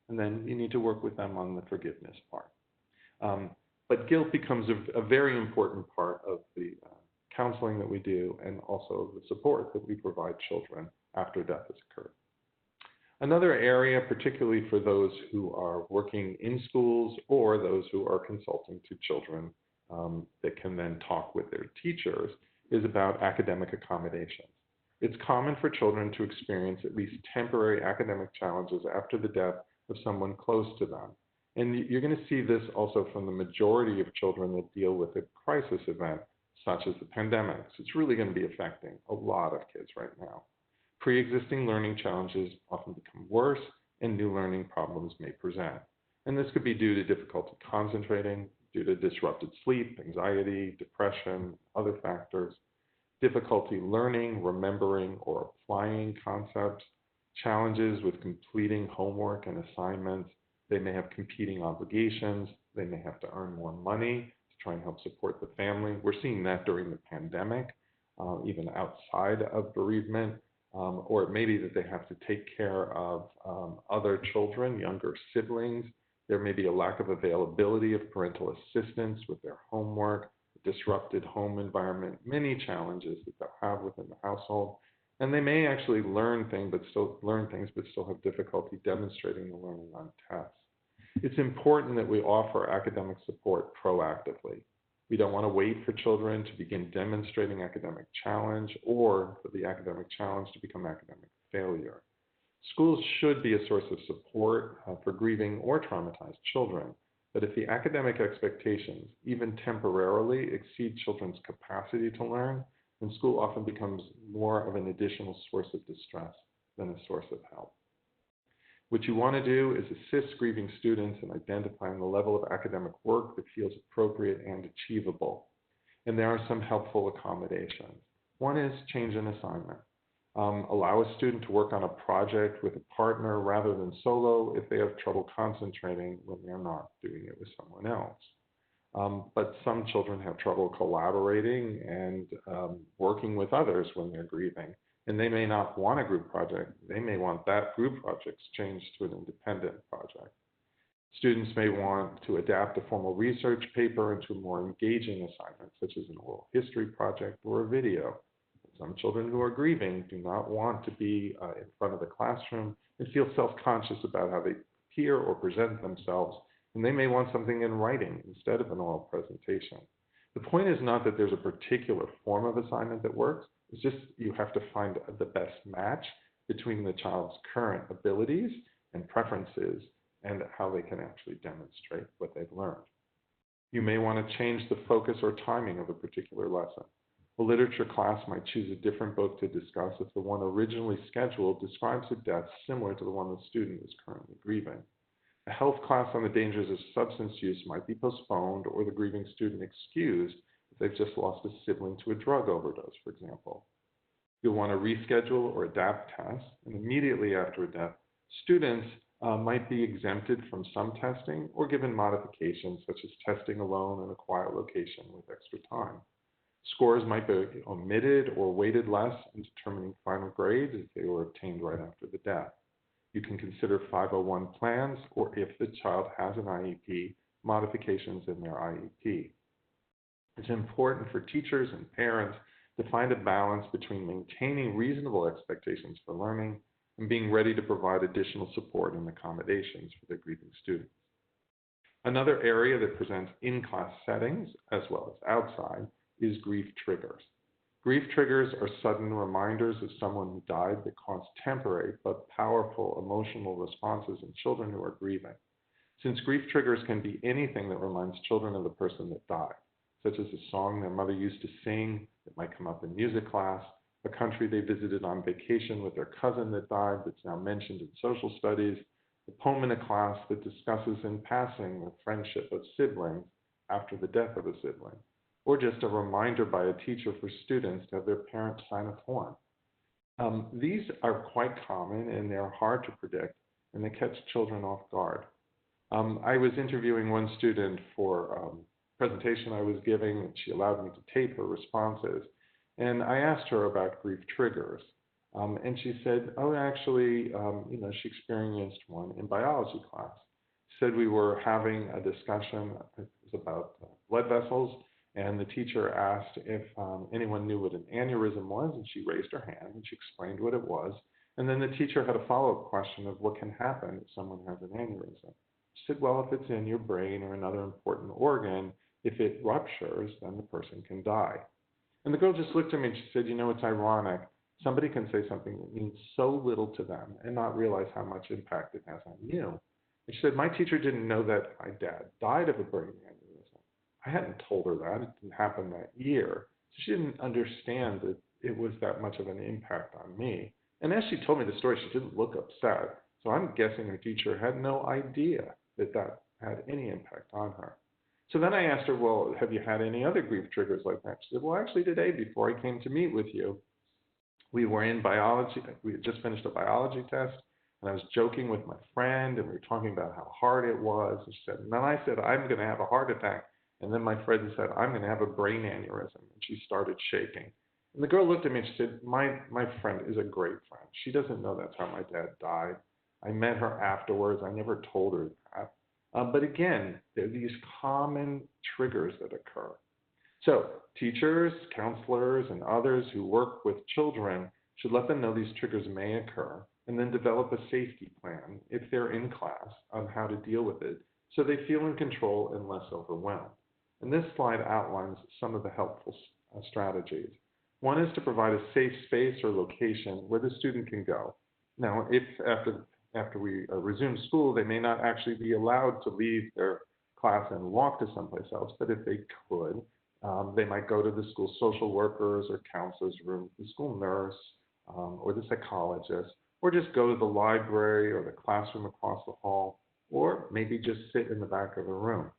And then you need to work with them on the forgiveness part. But guilt becomes a very important part of the counseling that we do, and also the support that we provide children after death has occurred. Another area, particularly for those who are working in schools or those who are consulting to children that can then talk with their teachers, is about academic accommodations. It's common for children to experience at least temporary academic challenges after the death of someone close to them. And you're going to see this also from the majority of children that deal with a crisis event, such as the pandemic. So it's really going to be affecting a lot of kids right now. Pre-existing learning challenges often become worse, and new learning problems may present. And this could be due to difficulty concentrating, due to disrupted sleep, anxiety, depression, other factors, difficulty learning, remembering, or applying concepts, challenges with completing homework and assignments. They may have competing obligations. They may have to earn more money to try and help support the family. We're seeing that during the pandemic, even outside of bereavement. Or it may be that they have to take care of other children, younger siblings. There may be a lack of availability of parental assistance with their homework, disrupted home environment, many challenges that they'll have within the household. And they may actually learn things, but still have difficulty demonstrating the learning on tests. It's important that we offer academic support proactively. We don't want to wait for children to begin demonstrating academic challenge or for the academic challenge to become academic failure. Schools should be a source of support for grieving or traumatized children, but if the academic expectations, even temporarily, exceed children's capacity to learn, then school often becomes more of an additional source of distress than a source of help. What you want to do is assist grieving students in identifying the level of academic work that feels appropriate and achievable. And there are some helpful accommodations. One is change an assignment. Allow a student to work on a project with a partner rather than solo if they have trouble concentrating when they're not doing it with someone else. But some children have trouble collaborating and working with others when they're grieving. And they may not want a group project. They may want that group project changed to an independent project. Students may want to adapt a formal research paper into a more engaging assignment, such as an oral history project or a video. Some children who are grieving do not want to be in front of the classroom and feel self-conscious about how they appear or present themselves, and they may want something in writing instead of an oral presentation. The point is not that there's a particular form of assignment that works. It's just you have to find the best match between the child's current abilities and preferences and how they can actually demonstrate what they've learned. You may want to change the focus or timing of a particular lesson. A literature class might choose a different book to discuss if the one originally scheduled describes a death similar to the one the student is currently grieving. A health class on the dangers of substance use might be postponed or the grieving student excused if they've just lost a sibling to a drug overdose, for example. You'll want to reschedule or adapt tests, and immediately after a death, students might be exempted from some testing or given modifications such as testing alone in a quiet location with extra time. Scores might be omitted or weighted less in determining final grades if they were obtained right after the death. You can consider 501 plans, or if the child has an IEP, modifications in their IEP. It's important for teachers and parents to find a balance between maintaining reasonable expectations for learning and being ready to provide additional support and accommodations for their grieving students. Another area that presents in-class settings, as well as outside, is grief triggers. Grief triggers are sudden reminders of someone who died that cause temporary but powerful emotional responses in children who are grieving. Since grief triggers can be anything that reminds children of the person that died, such as a song their mother used to sing that might come up in music class, a country they visited on vacation with their cousin that died that's now mentioned in social studies, a poem in a class that discusses in passing the friendship of siblings after the death of a sibling, or just a reminder by a teacher for students to have their parents sign a form. These are quite common and they're hard to predict, and they catch children off guard. I was interviewing one student for a presentation I was giving, and she allowed me to tape her responses. And I asked her about grief triggers. And she said, oh, actually, she experienced one in biology class. She said we were having a discussion, it was about blood vessels, and the teacher asked if anyone knew what an aneurysm was, and she raised her hand, and she explained what it was. And then the teacher had a follow-up question of what can happen if someone has an aneurysm. She said, well, if it's in your brain or another important organ, if it ruptures, then the person can die. And the girl just looked at me and she said, it's ironic. Somebody can say something that means so little to them and not realize how much impact it has on you. And she said, my teacher didn't know that my dad died of a brain aneurysm. I hadn't told her that. It didn't happen that year. So she didn't understand that it was that much of an impact on me. And as she told me the story, she didn't look upset. So I'm guessing her teacher had no idea that that had any impact on her. So then I asked her, well, have you had any other grief triggers like that? She said, well, actually today before I came to meet with you, we were in biology. We had just finished a biology test, and I was joking with my friend, and we were talking about how hard it was. And she said, and then I said, I'm going to have a heart attack. And then my friend said, I'm going to have a brain aneurysm. And she started shaking. And the girl looked at me and she said, my friend is a great friend. She doesn't know that's how my dad died. I met her afterwards. I never told her that. But again, there are these common triggers that occur. So teachers, counselors, and others who work with children should let them know these triggers may occur and then develop a safety plan if they're in class on how to deal with it so they feel in control and less overwhelmed. And this slide outlines some of the helpful strategies. One is to provide a safe space or location where the student can go. Now, if after we resume school, they may not actually be allowed to leave their class and walk to someplace else, but if they could, they might go to the school social workers or counselor's room, the school nurse, or the psychologist, or just go to the library or the classroom across the hall, or maybe just sit in the back of the room.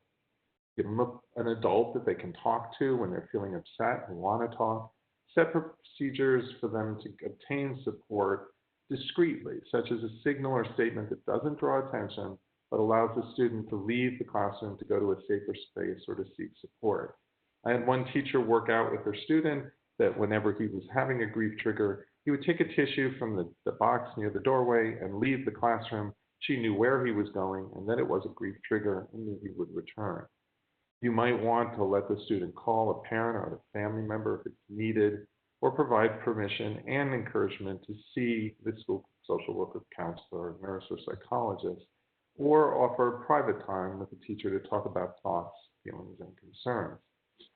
Give them an adult that they can talk to when they're feeling upset and want to talk. Set procedures for them to obtain support discreetly, such as a signal or statement that doesn't draw attention, but allows the student to leave the classroom to go to a safer space or to seek support. I had one teacher work out with her student that whenever he was having a grief trigger, he would take a tissue from the box near the doorway and leave the classroom. She knew where he was going and that it was a grief trigger and knew he would return. You might want to let the student call a parent or a family member if it's needed, or provide permission and encouragement to see the school social worker, counselor, nurse, or psychologist, or offer private time with the teacher to talk about thoughts, feelings, and concerns.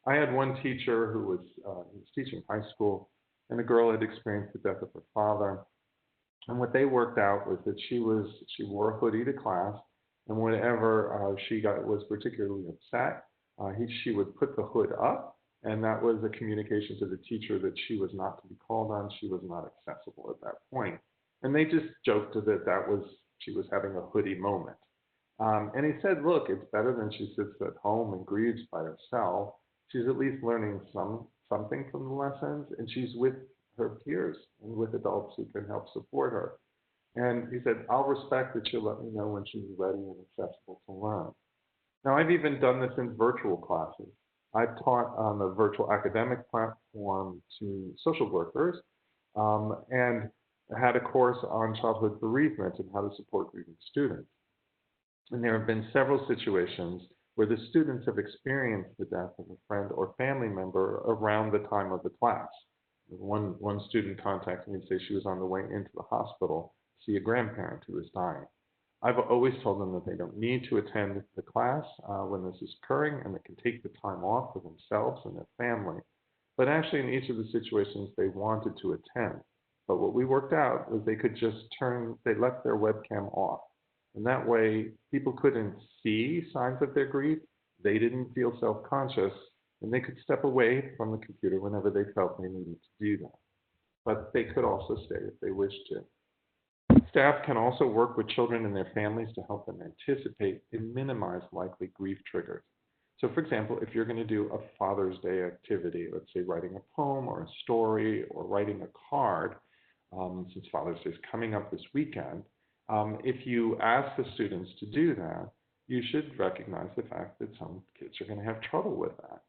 I had one teacher who was teaching high school, and a girl had experienced the death of her father. And what they worked out was that she wore a hoodie to class, and whenever she was particularly upset, she would put the hood up, and that was a communication to the teacher that she was not to be called on, she was not accessible at that point. And they just joked that she was having a hoodie moment. And he said, look, it's better than she sits at home and grieves by herself. She's at least learning something from the lessons, and she's with her peers and with adults who can help support her. And he said, I'll respect that she'll let me know when she's ready and accessible to learn. Now, I've even done this in virtual classes. I've taught on the virtual academic platform to social workers and had a course on childhood bereavement and how to support grieving students. And there have been several situations where the students have experienced the death of a friend or family member around the time of the class. One student contacted me and said she was on the way into the hospital to see a grandparent who was dying. I've always told them that they don't need to attend the class when this is occurring, and they can take the time off for themselves and their family. But actually, in each of the situations, they wanted to attend. But what we worked out was they could just they left their webcam off. And that way, people couldn't see signs of their grief. They didn't feel self-conscious, and they could step away from the computer whenever they felt they needed to do that. But they could also stay if they wished to. Staff can also work with children and their families to help them anticipate and minimize likely grief triggers. So for example, if you're going to do a Father's Day activity, let's say writing a poem or a story or writing a card, since Father's Day is coming up this weekend, if you ask the students to do that, you should recognize the fact that some kids are going to have trouble with that.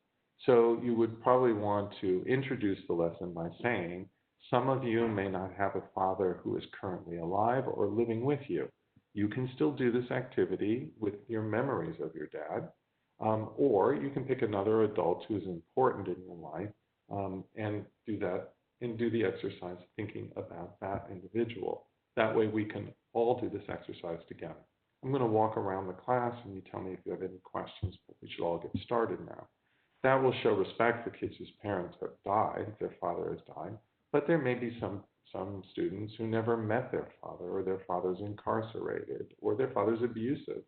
So you would probably want to introduce the lesson by saying, some of you may not have a father who is currently alive or living with you. You can still do this activity with your memories of your dad, or you can pick another adult who is important in your life and do that and do the exercise thinking about that individual. That way we can all do this exercise together. I'm going to walk around the class and you tell me if you have any questions, but we should all get started now. That will show respect for kids whose parents have died, their father has died. But there may be some students who never met their father, or their father's incarcerated, or their father's abusive.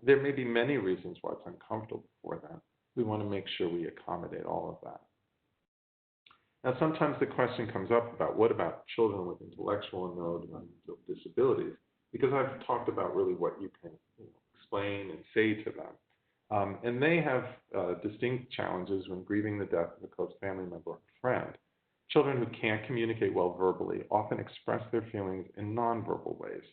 There may be many reasons why it's uncomfortable for them. We want to make sure we accommodate all of that. Now, sometimes the question comes up about what about children with intellectual and neurodevelopmental disabilities, because I've talked about really what you can explain and say to them. And they have distinct challenges when grieving the death of a close family member or friend. Children who can't communicate well verbally often express their feelings in nonverbal ways,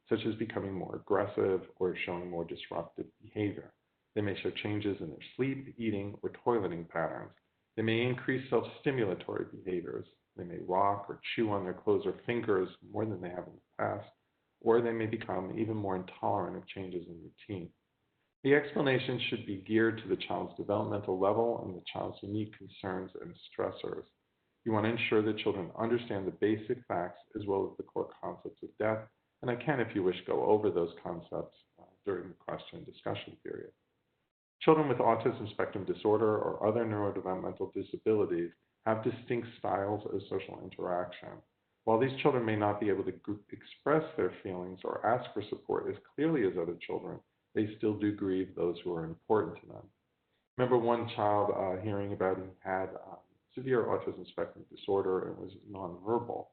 such as becoming more aggressive or showing more disruptive behavior. They may show changes in their sleep, eating, or toileting patterns. They may increase self-stimulatory behaviors. They may rock or chew on their clothes or fingers more than they have in the past, or they may become even more intolerant of changes in routine. The explanation should be geared to the child's developmental level and the child's unique concerns and stressors. You want to ensure that children understand the basic facts as well as the core concepts of death, and I can, if you wish, go over those concepts during the question and discussion period. Children with autism spectrum disorder or other neurodevelopmental disabilities have distinct styles of social interaction. While these children may not be able to express their feelings or ask for support as clearly as other children, they still do grieve those who are important to them. Remember one child hearing about who had severe autism spectrum disorder and was nonverbal,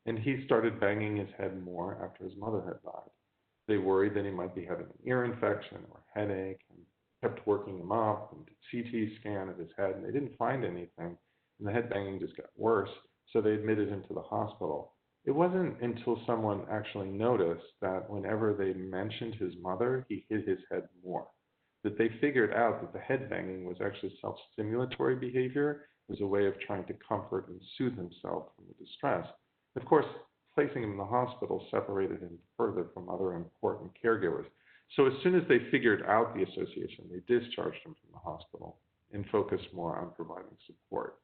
and he started banging his head more after his mother had died. They worried that he might be having an ear infection or headache and kept working him up and did CT scan of his head, and they didn't find anything, and the head banging just got worse, so they admitted him to the hospital. It wasn't until someone actually noticed that whenever they mentioned his mother, he hit his head more, that they figured out that the head banging was actually self-stimulatory behavior, was a way of trying to comfort and soothe himself from the distress. Of course, placing him in the hospital separated him further from other important caregivers. So as soon as they figured out the association, they discharged him from the hospital and focused more on providing support.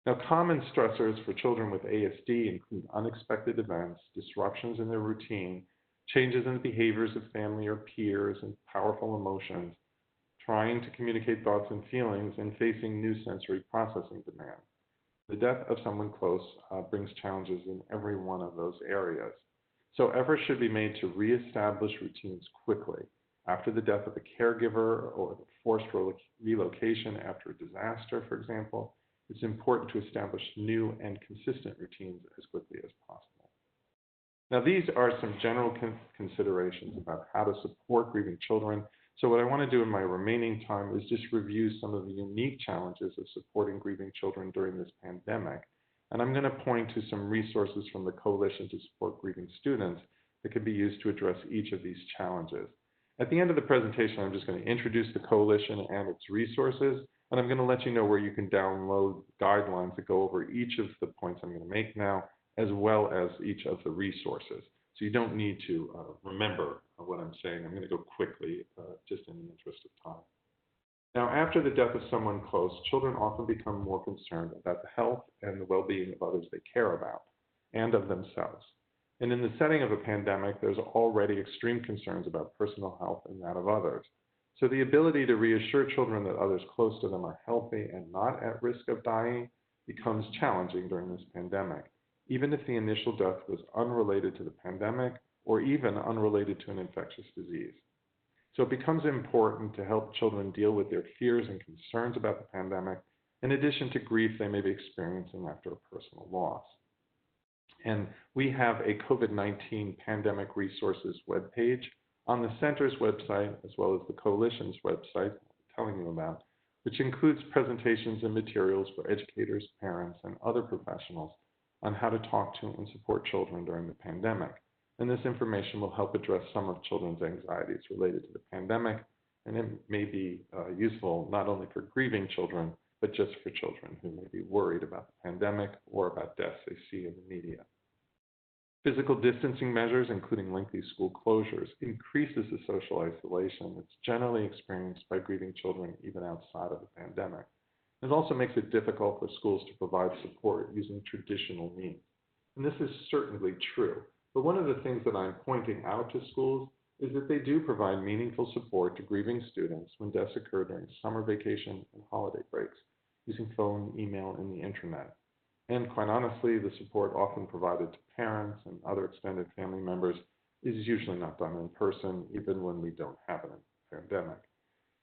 Now, common stressors for children with ASD include unexpected events, disruptions in their routine, changes in the behaviors of family or peers, and powerful emotions, trying to communicate thoughts and feelings, and facing new sensory processing demands. The death of someone close brings challenges in every one of those areas. So efforts should be made to reestablish routines quickly. After the death of a caregiver or the forced relocation after a disaster, for example, it's important to establish new and consistent routines as quickly as possible. Now, these are some general considerations about how to support grieving children. So what I want to do in my remaining time is just review some of the unique challenges of supporting grieving children during this pandemic. And I'm going to point to some resources from the Coalition to Support Grieving Students that could be used to address each of these challenges. At the end of the presentation, I'm just going to introduce the Coalition and its resources, and I'm going to let you know where you can download guidelines that go over each of the points I'm going to make now, as well as each of the resources. So you don't need to remember what I'm saying. I'm going to go quickly, just in the interest of time. Now, after the death of someone close, children often become more concerned about the health and the well-being of others they care about and of themselves. And in the setting of a pandemic, there's already extreme concerns about personal health and that of others. So the ability to reassure children that others close to them are healthy and not at risk of dying becomes challenging during this pandemic, even if the initial death was unrelated to the pandemic or even unrelated to an infectious disease. So it becomes important to help children deal with their fears and concerns about the pandemic, in addition to grief they may be experiencing after a personal loss. And we have a COVID-19 pandemic resources webpage on the center's website, as well as the Coalition's website I'm telling you about, which includes presentations and materials for educators, parents, and other professionals on how to talk to and support children during the pandemic. And this information will help address some of children's anxieties related to the pandemic, and it may be useful not only for grieving children, but just for children who may be worried about the pandemic or about deaths they see in the media. Physical distancing measures, including lengthy school closures, increases the social isolation that's generally experienced by grieving children even outside of the pandemic. It also makes it difficult for schools to provide support using traditional means. And this is certainly true. But one of the things that I'm pointing out to schools is that they do provide meaningful support to grieving students when deaths occur during summer vacation and holiday breaks, using phone, email, and the internet. And quite honestly, the support often provided to parents and other extended family members is usually not done in person, even when we don't have a pandemic.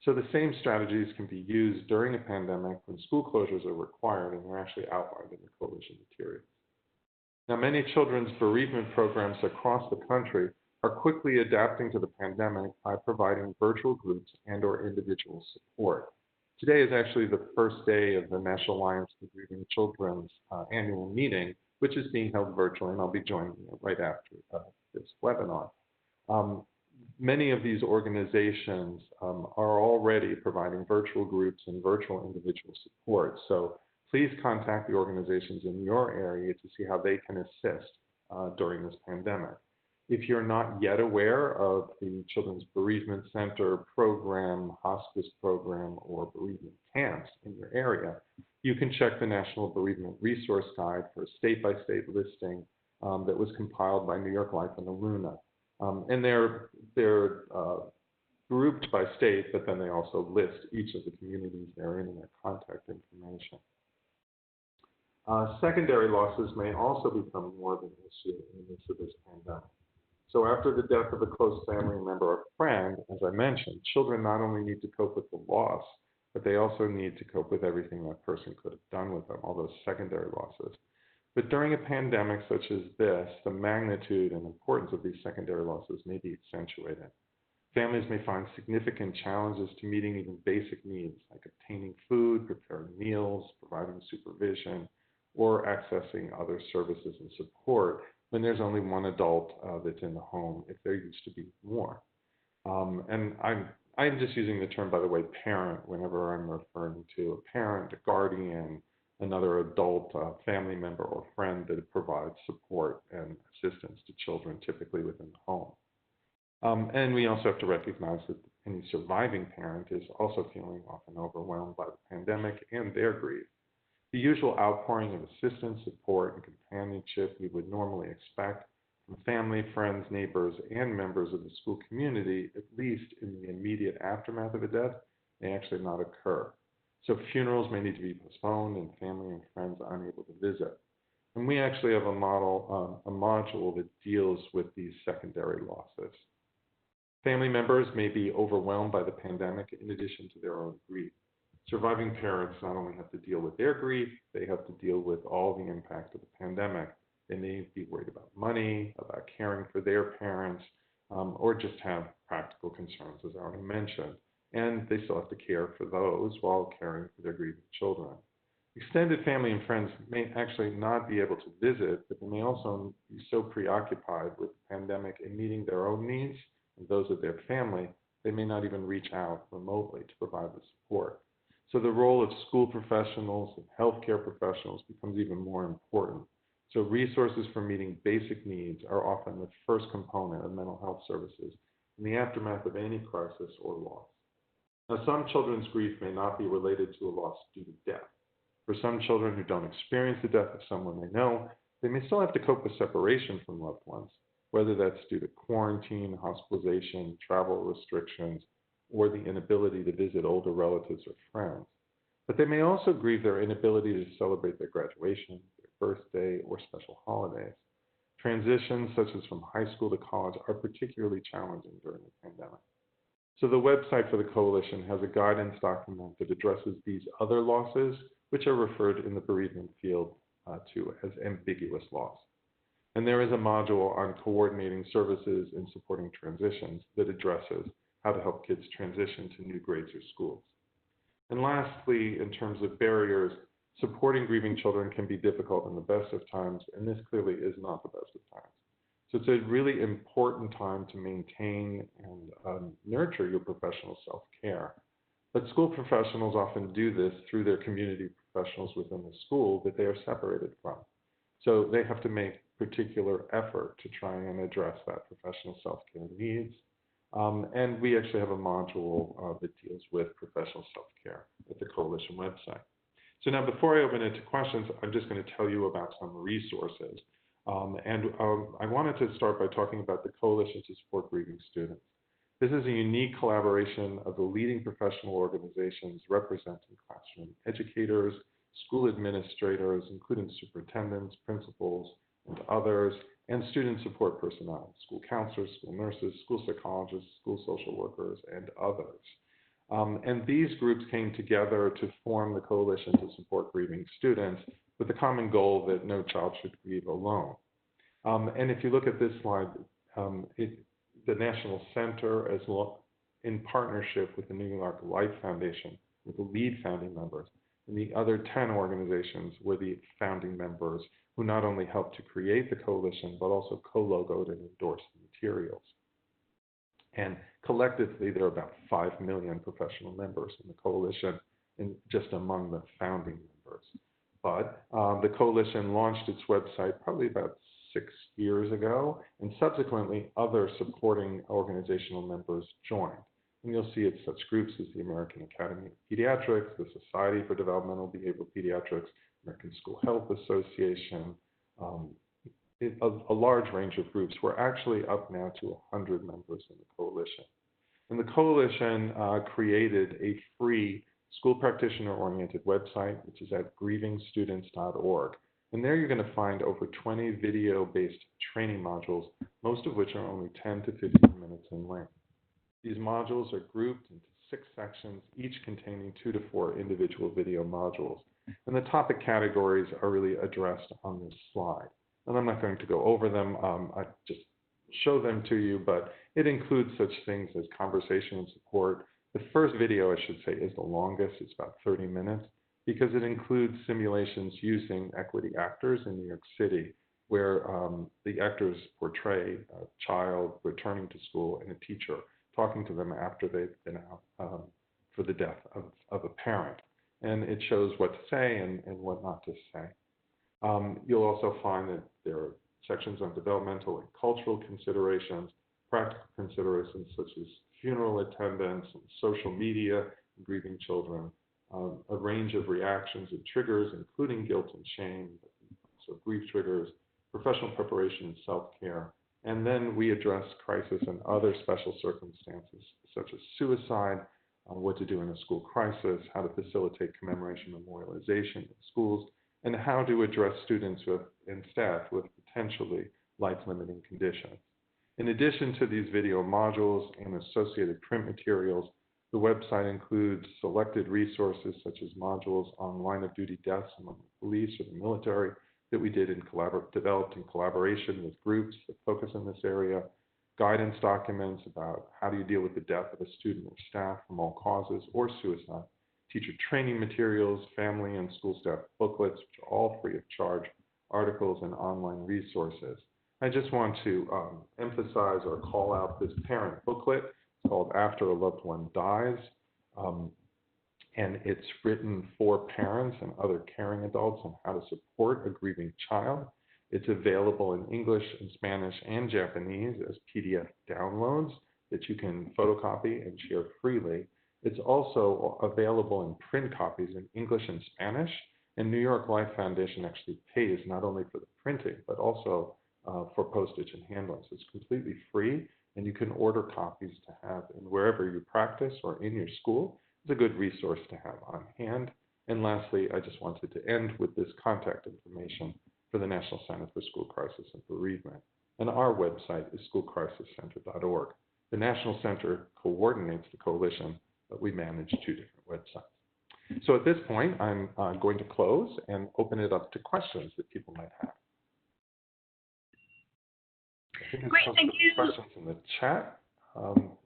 So the same strategies can be used during a pandemic when school closures are required, and they're actually outlined in the Coalition materials. Now, many children's bereavement programs across the country are quickly adapting to the pandemic by providing virtual groups and/or individual support. Today is actually the first day of the National Alliance for Grieving Children's annual meeting, which is being held virtually, and I'll be joining you right after this webinar. Many of these organizations are already providing virtual groups and virtual individual support. So please contact the organizations in your area to see how they can assist during this pandemic. If you're not yet aware of the Children's Bereavement Center program, hospice program, or bereavement camps in your area, you can check the National Bereavement Resource Guide for a state-by-state listing that was compiled by New York Life and Illuna. And they're grouped by state, but then they also list each of the communities they're in and their contact information. Secondary losses may also become more of an issue in the midst of this pandemic. So after the death of a close family member or friend, as I mentioned, children not only need to cope with the loss, but they also need to cope with everything that person could have done with them, all those secondary losses. But during a pandemic such as this, the magnitude and importance of these secondary losses may be accentuated. Families may find significant challenges to meeting even basic needs, like obtaining food, preparing meals, providing supervision, or accessing other services and support when there's only one adult that's in the home, if there used to be more. And I'm just using the term, by the way, parent, whenever I'm referring to a parent, a guardian, another adult family member or friend that provides support and assistance to children, typically within the home. And we also have to recognize that any surviving parent is also feeling often overwhelmed by the pandemic and their grief. The usual outpouring of assistance, support, and companionship we would normally expect from family, friends, neighbors, and members of the school community, at least in the immediate aftermath of a death, may actually not occur. So funerals may need to be postponed and family and friends are unable to visit. And we actually have a module that deals with these secondary losses. Family members may be overwhelmed by the pandemic in addition to their own grief. Surviving parents not only have to deal with their grief, they have to deal with all the impact of the pandemic. They may be worried about money, about caring for their parents, or just have practical concerns, as I already mentioned. And they still have to care for those while caring for their grieving children. Extended family and friends may actually not be able to visit, but they may also be so preoccupied with the pandemic and meeting their own needs and those of their family, they may not even reach out remotely to provide the support. So the role of school professionals and healthcare professionals becomes even more important. So resources for meeting basic needs are often the first component of mental health services in the aftermath of any crisis or loss. Now, some children's grief may not be related to a loss due to death. For some children who don't experience the death of someone they know, they may still have to cope with separation from loved ones, whether that's due to quarantine, hospitalization, travel restrictions, or the inability to visit older relatives or friends. But they may also grieve their inability to celebrate their graduation, their birthday, or special holidays. Transitions, such as from high school to college, are particularly challenging during the pandemic. So the website for the Coalition has a guidance document that addresses these other losses, which are referred in the bereavement field to as ambiguous loss. And there is a module on coordinating services and supporting transitions that addresses how to help kids transition to new grades or schools. And lastly, in terms of barriers, supporting grieving children can be difficult in the best of times, and this clearly is not the best of times. So it's a really important time to maintain and nurture your professional self-care. But school professionals often do this through their community professionals within the school that they are separated from. So they have to make particular effort to try and address that professional self-care needs. And we actually have a module that deals with professional self-care at the Coalition website. So now before I open it to questions, I'm just going to tell you about some resources. I wanted to start by talking about the Coalition to Support Grieving Students. This is a unique collaboration of the leading professional organizations representing classroom educators, school administrators, including superintendents, principals, and others, and student support personnel, school counselors, school nurses, school psychologists, school social workers, and others. And these groups came together to form the Coalition to Support Grieving Students with the common goal that no child should grieve alone. And if you look at this slide, the National Center, as well, in partnership with the New York Life Foundation, with the lead founding members, and the other 10 organizations were the founding members who not only helped to create the coalition, but also co-logoed and endorsed the materials. And collectively, there are about 5 million professional members in the coalition, and just among the founding members. But the coalition launched its website probably about 6 years ago, and subsequently other supporting organizational members joined. And you'll see it's such groups as the American Academy of Pediatrics, the Society for Developmental Behavioral Pediatrics, American School Health Association, a large range of groups. We're actually up now to 100 members in the coalition. And the coalition created a free school practitioner-oriented website, which is at grievingstudents.org. And there you're going to find over 20 video-based training modules, most of which are only 10 to 15 minutes in length. These modules are grouped into 6 sections, each containing 2 to 4 individual video modules. And the topic categories are really addressed on this slide. And I'm not going to go over them, I just show them to you, but it includes such things as conversation and support. The first video, I should say, is the longest. It's about 30 minutes because it includes simulations using equity actors in New York City, where the actors portray a child returning to school and a teacher talking to them after they've been out for the death of a parent. And it shows what to say and what not to say. You'll also find that there are sections on developmental and cultural considerations, practical considerations such as funeral attendance and social media, grieving children, a range of reactions and triggers, including guilt and shame, so grief triggers, professional preparation and self-care. And then we address crisis and other special circumstances, such as suicide, what to do in a school crisis, how to facilitate commemoration memorialization in schools, and how to address students and staff with potentially life-limiting conditions. In addition to these video modules and associated print materials, the website includes selected resources such as modules on line-of-duty deaths among the police or the military that we developed in collaboration with groups that focus in this area, guidance documents about how do you deal with the death of a student or staff from all causes or suicide, teacher training materials, family and school staff booklets, which are all free of charge, articles, and online resources. I just want to emphasize or call out this parent booklet called After a Loved One Dies, and it's written for parents and other caring adults on how to support a grieving child. It's available in English and Spanish and Japanese as PDF downloads that you can photocopy and share freely. It's also available in print copies in English and Spanish, and New York Life Foundation actually pays not only for the printing, but also for postage and handling. So it's completely free, and you can order copies to have in wherever you practice or in your school. It's a good resource to have on hand. And lastly, I just wanted to end with this contact information for the National Center for School Crisis and Bereavement. And our website is schoolcrisiscenter.org. The National Center coordinates the coalition, but we manage 2 different websites. So at this point, I'm going to close and open it up to questions that people might have. Great, thank you. Questions in the chat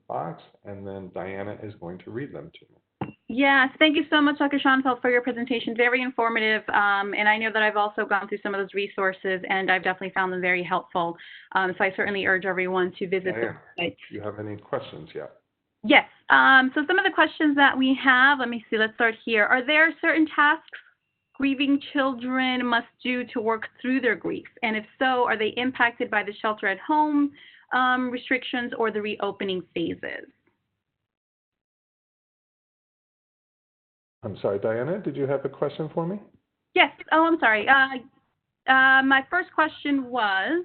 box, and then Diana is going to read them to me. Yes, thank you so much, Dr. Schoenfeld, for your presentation. Very informative, and I know that I've also gone through some of those resources, and I've definitely found them very helpful. So I certainly urge everyone to visit the website. Do you have any questions yet? Yes. So some of the questions that we have, let me see, let's start here. Are there certain tasks grieving children must do to work through their grief? And if so, are they impacted by the shelter-at-home restrictions or the reopening phases? I'm sorry, Diana, did you have a question for me? Yes. Oh, I'm sorry. My first question was,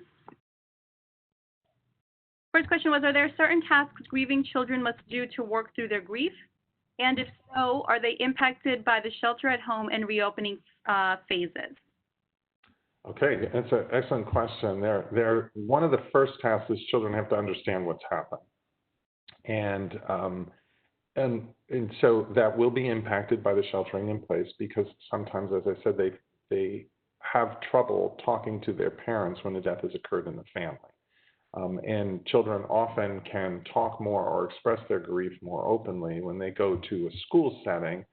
are there certain tasks grieving children must do to work through their grief? And if so, are they impacted by the shelter-at-home and reopening phases? Okay, that's an excellent question. One of the first tasks is children have to understand what's happened. And so that will be impacted by the sheltering in place because sometimes, as I said, they have trouble talking to their parents when the death has occurred in the family. And children often can talk more or express their grief more openly when they go to a school setting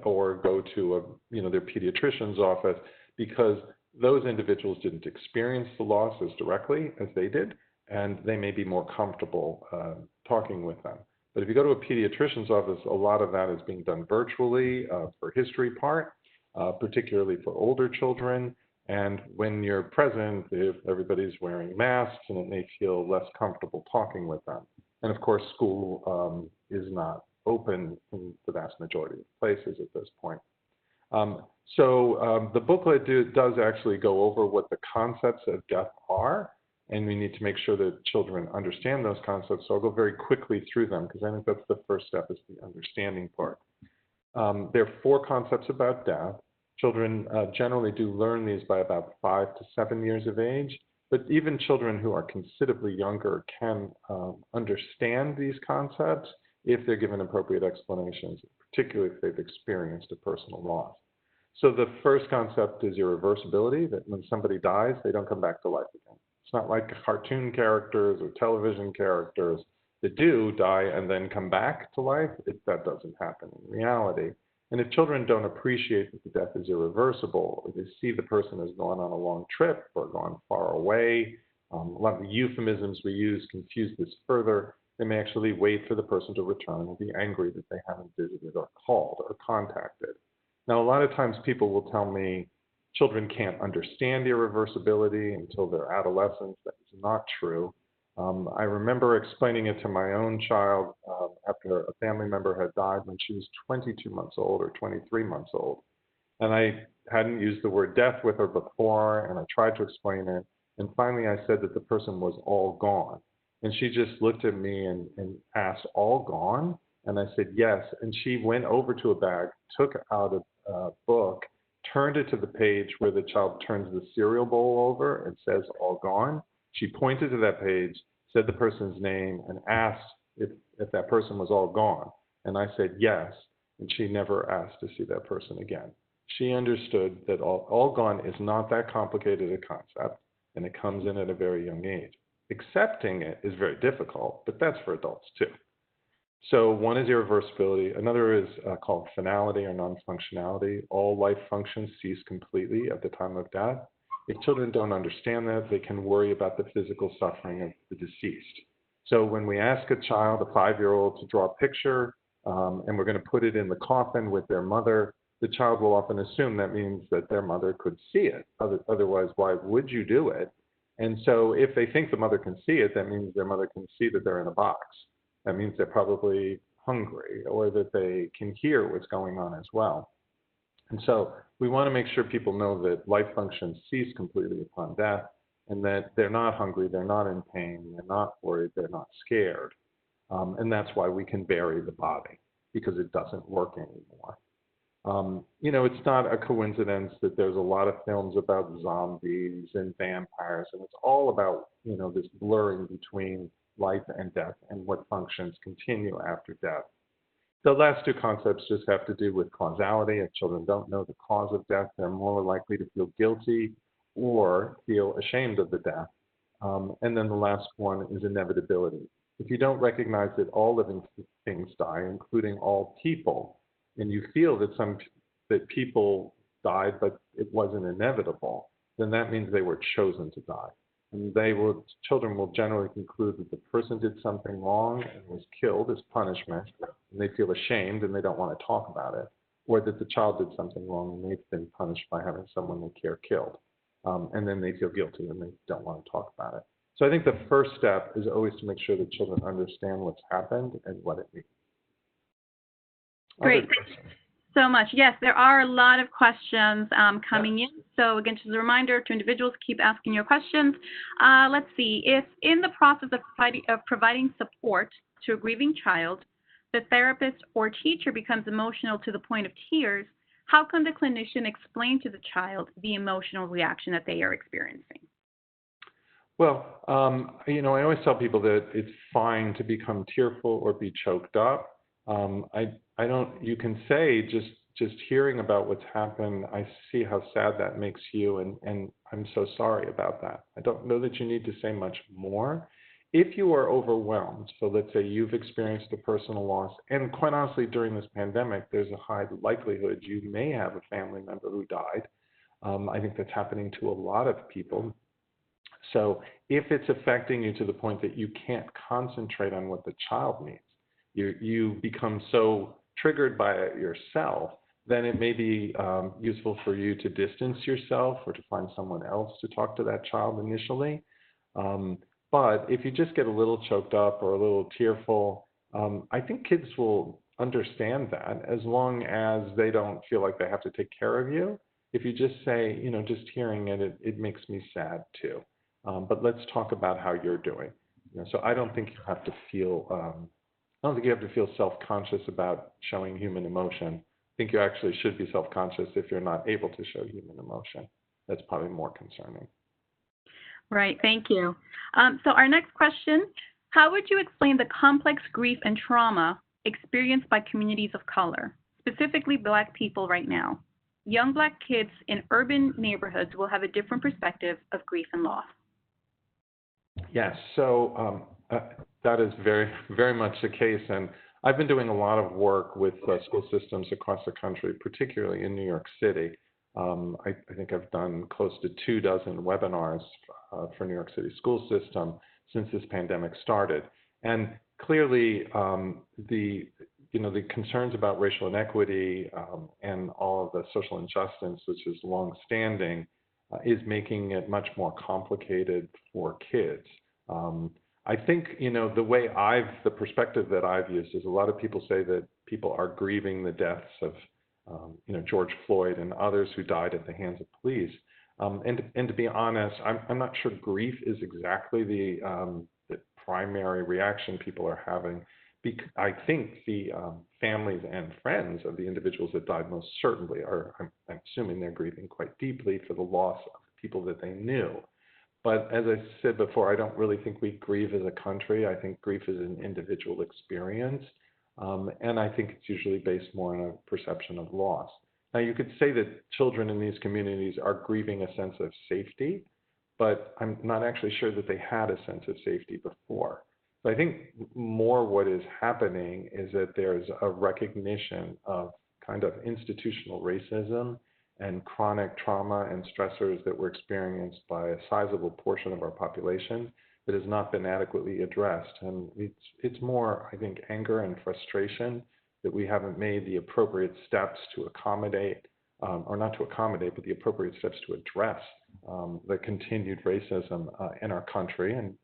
or go to their pediatrician's office, because those individuals didn't experience the loss as directly as they did, and they may be more comfortable talking with them. But if you go to a pediatrician's office, a lot of that is being done virtually for history part, particularly for older children. And when you're present, if everybody's wearing masks, and it may feel less comfortable talking with them. And of course, school is not open in the vast majority of places at this point. So the booklet does actually go over what the concepts of death are. and we need to make sure that children understand those concepts. So I'll go very quickly through them because I think that's the first step, is the understanding part. There are 4 concepts about death. Children generally do learn these by about 5 to 7 years of age, but even children who are considerably younger can understand these concepts if they're given appropriate explanations, particularly if they've experienced a personal loss. So the first concept is irreversibility, that when somebody dies, they don't come back to life again. It's not like cartoon characters or television characters that do die and then come back to life. That doesn't happen in reality. And if children don't appreciate that the death is irreversible, or they see the person has gone on a long trip or gone far away, a lot of the euphemisms we use confuse this further. They may actually wait for the person to return and be angry that they haven't visited or called or contacted. Now, a lot of times people will tell me children can't understand irreversibility until they're adolescents. That is not true. I remember explaining it to my own child after a family member had died when she was 22 months old or 23 months old. And I hadn't used the word death with her before, and I tried to explain it. And finally, I said that the person was all gone. And she just looked at me and asked, "All gone?" And I said, "Yes." And she went over to a bag, took out a book, turned it to the page where the child turns the cereal bowl over and says, "All gone." She pointed to that page, said the person's name, and asked if that person was all gone. And I said, "Yes." And she never asked to see that person again. She understood that all gone is not that complicated a concept, and it comes in at a very young age. Accepting it is very difficult, but that's for adults too. So one is irreversibility. Another is called finality or non-functionality. All life functions cease completely at the time of death. If children don't understand that, they can worry about the physical suffering of the deceased. So when we ask a child, a 5-year-old, to draw a picture, and we're going to put it in the coffin with their mother, the child will often assume that means that their mother could see it. Otherwise, why would you do it? And so if they think the mother can see it, that means their mother can see that they're in a box. That means they're probably hungry, or that they can hear what's going on as well. And so we want to make sure people know that life functions cease completely upon death, and that they're not hungry, they're not in pain, they're not worried, they're not scared. And that's why we can bury the body, because it doesn't work anymore. It's not a coincidence that there's a lot of films about zombies and vampires, and it's all about, this blurring between life and death and what functions continue after death. The last 2 concepts just have to do with causality. If children don't know the cause of death, they're more likely to feel guilty or feel ashamed of the death. And then the last one is inevitability. If you don't recognize that all living things die, including all people, and you feel that people died but it wasn't inevitable, then that means they were chosen to die. And children will generally conclude that the person did something wrong and was killed as punishment, and they feel ashamed and they don't want to talk about it, or that the child did something wrong and they've been punished by having someone they care killed. And then they feel guilty and they don't want to talk about it. So I think the first step is always to make sure that children understand what's happened and what it means. Great. So much. Yes, there are a lot of questions coming in. So again, just a reminder to individuals, keep asking your questions. Let's see. If in the process of providing support to a grieving child, the therapist or teacher becomes emotional to the point of tears, how can the clinician explain to the child the emotional reaction that they are experiencing? Well, I always tell people that it's fine to become tearful or be choked up. You can say just hearing about what's happened, I see how sad that makes you, and I'm so sorry about that. I don't know that you need to say much more. If you are overwhelmed, so let's say you've experienced a personal loss, and quite honestly, during this pandemic, there's a high likelihood you may have a family member who died. I think that's happening to a lot of people. So if it's affecting you to the point that you can't concentrate on what the child needs, you become so triggered by it yourself, then it may be useful for you to distance yourself or to find someone else to talk to that child initially. But if you just get a little choked up or a little tearful, I think kids will understand that as long as they don't feel like they have to take care of you. If you just say, just hearing it makes me sad too. but let's talk about how you're doing. So I don't think you have to feel, I don't think you have to feel self-conscious about showing human emotion. I think you actually should be self-conscious if you're not able to show human emotion. That's probably more concerning. Right, thank you. So our next question, how would you explain the complex grief and trauma experienced by communities of color, specifically Black people right now? Young Black kids in urban neighborhoods will have a different perspective of grief and loss. Yes, so that is very, very much the case. And I've been doing a lot of work with school systems across the country, particularly in New York City. I think I've done close to 24 webinars for New York City school system since this pandemic started. And clearly, the concerns about racial inequity and all of the social injustice, which is longstanding, is making it much more complicated for kids. I think, the perspective that I've used is a lot of people say that people are grieving the deaths of, George Floyd and others who died at the hands of police. And to be honest, I'm not sure grief is exactly the primary reaction people are having. I think the families and friends of the individuals that died most certainly are, I'm assuming they're grieving quite deeply for the loss of the people that they knew. But as I said before, I don't really think we grieve as a country. I think grief is an individual experience. And I think it's usually based more on a perception of loss. Now, you could say that children in these communities are grieving a sense of safety, but I'm not actually sure that they had a sense of safety before. So I think more what is happening is that there's a recognition of kind of institutional racism and chronic trauma and stressors that were experienced by a sizable portion of our population that has not been adequately addressed. And it's more, I think, anger and frustration that we haven't made the appropriate steps to accommodate, or not to accommodate, but the appropriate steps to address the continued racism in our country, and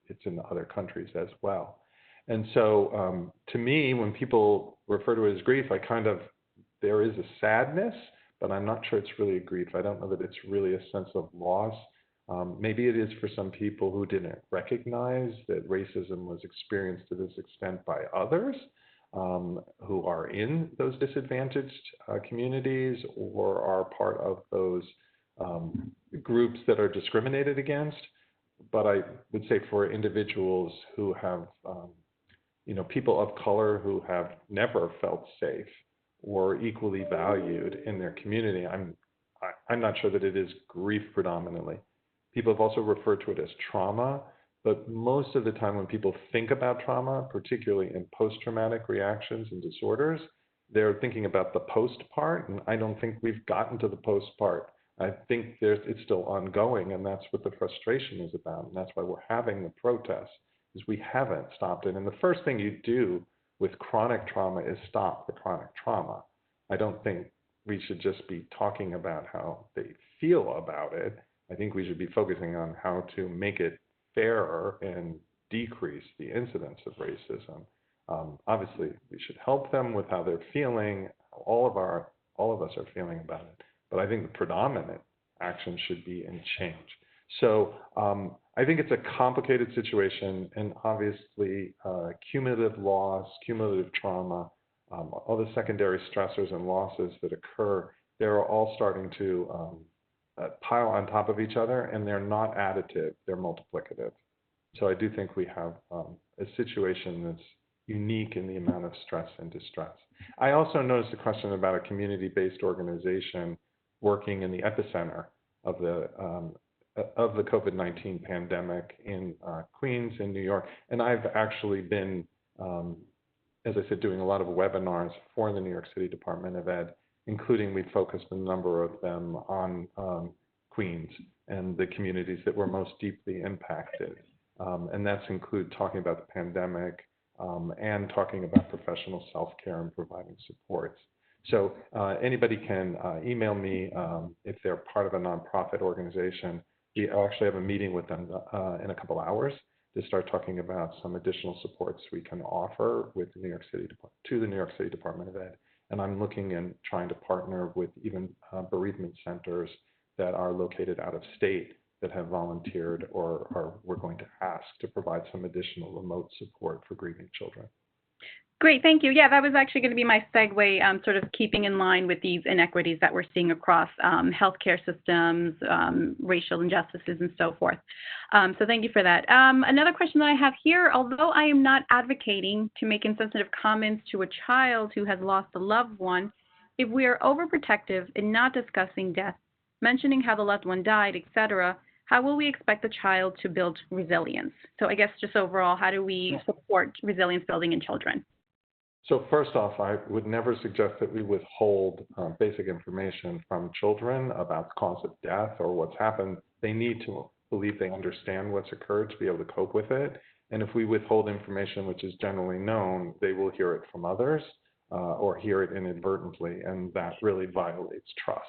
it's in other countries as well. And so to me, when people refer to it as grief, there is a sadness, but I'm not sure it's really a grief. I don't know that it's really a sense of loss. Maybe it is for some people who didn't recognize that racism was experienced to this extent by others who are in those disadvantaged communities or are part of those groups that are discriminated against. But I would say for individuals who have, people of color who have never felt safe or equally valued in their community, I'm not sure that it is grief predominantly. People have also referred to it as trauma, but most of the time when people think about trauma, particularly in post-traumatic reactions and disorders, they're thinking about the post part, and I don't think we've gotten to the post part. I think it's still ongoing, and that's what the frustration is about, and that's why we're having the protests, is we haven't stopped it. And the first thing you do with chronic trauma is stop the chronic trauma. I don't think we should just be talking about how they feel about it. I think we should be focusing on how to make it fairer and decrease the incidence of racism. Obviously, we should help them with how they're feeling. All of us are feeling about it. But I think the predominant action should be in change. So I think it's a complicated situation, and obviously cumulative loss, cumulative trauma, all the secondary stressors and losses that occur, they're all starting to pile on top of each other, and they're not additive, they're multiplicative. So I do think we have a situation that's unique in the amount of stress and distress. I also noticed a question about a community-based organization working in the epicenter of the COVID-19 pandemic in Queens, in New York. And I've actually been, as I said, doing a lot of webinars for the New York City Department of Ed, including we focused a number of them on Queens and the communities that were most deeply impacted. And that's include talking about the pandemic and talking about professional self-care and providing supports. So anybody can email me if they're part of a nonprofit organization. We actually have a meeting with them in a couple hours to start talking about some additional supports we can offer with the New York City to the New York City Department of Ed. And I'm looking and trying to partner with even bereavement centers that are located out of state that have volunteered or we're going to ask to provide some additional remote support for grieving children. Great, thank you. Yeah, that was actually going to be my segue, sort of keeping in line with these inequities that we're seeing across healthcare systems, racial injustices, and so forth. So thank you for that. Another question that I have here, although I am not advocating to make insensitive comments to a child who has lost a loved one, if we are overprotective in not discussing death, mentioning how the loved one died, etc., how will we expect the child to build resilience? So I guess just overall, how do we support resilience building in children? So first off, I would never suggest that we withhold basic information from children about the cause of death or what's happened. They need to believe they understand what's occurred to be able to cope with it. And if we withhold information which is generally known, they will hear it from others or hear it inadvertently, and that really violates trust.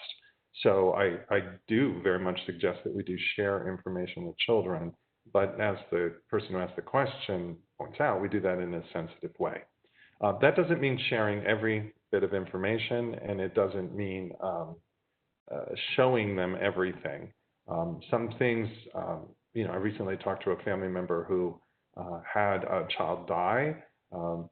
So I do very much suggest that we do share information with children, but as the person who asked the question points out, we do that in a sensitive way. That doesn't mean sharing every bit of information, and it doesn't mean showing them everything. Some things, I recently talked to a family member who had a child die from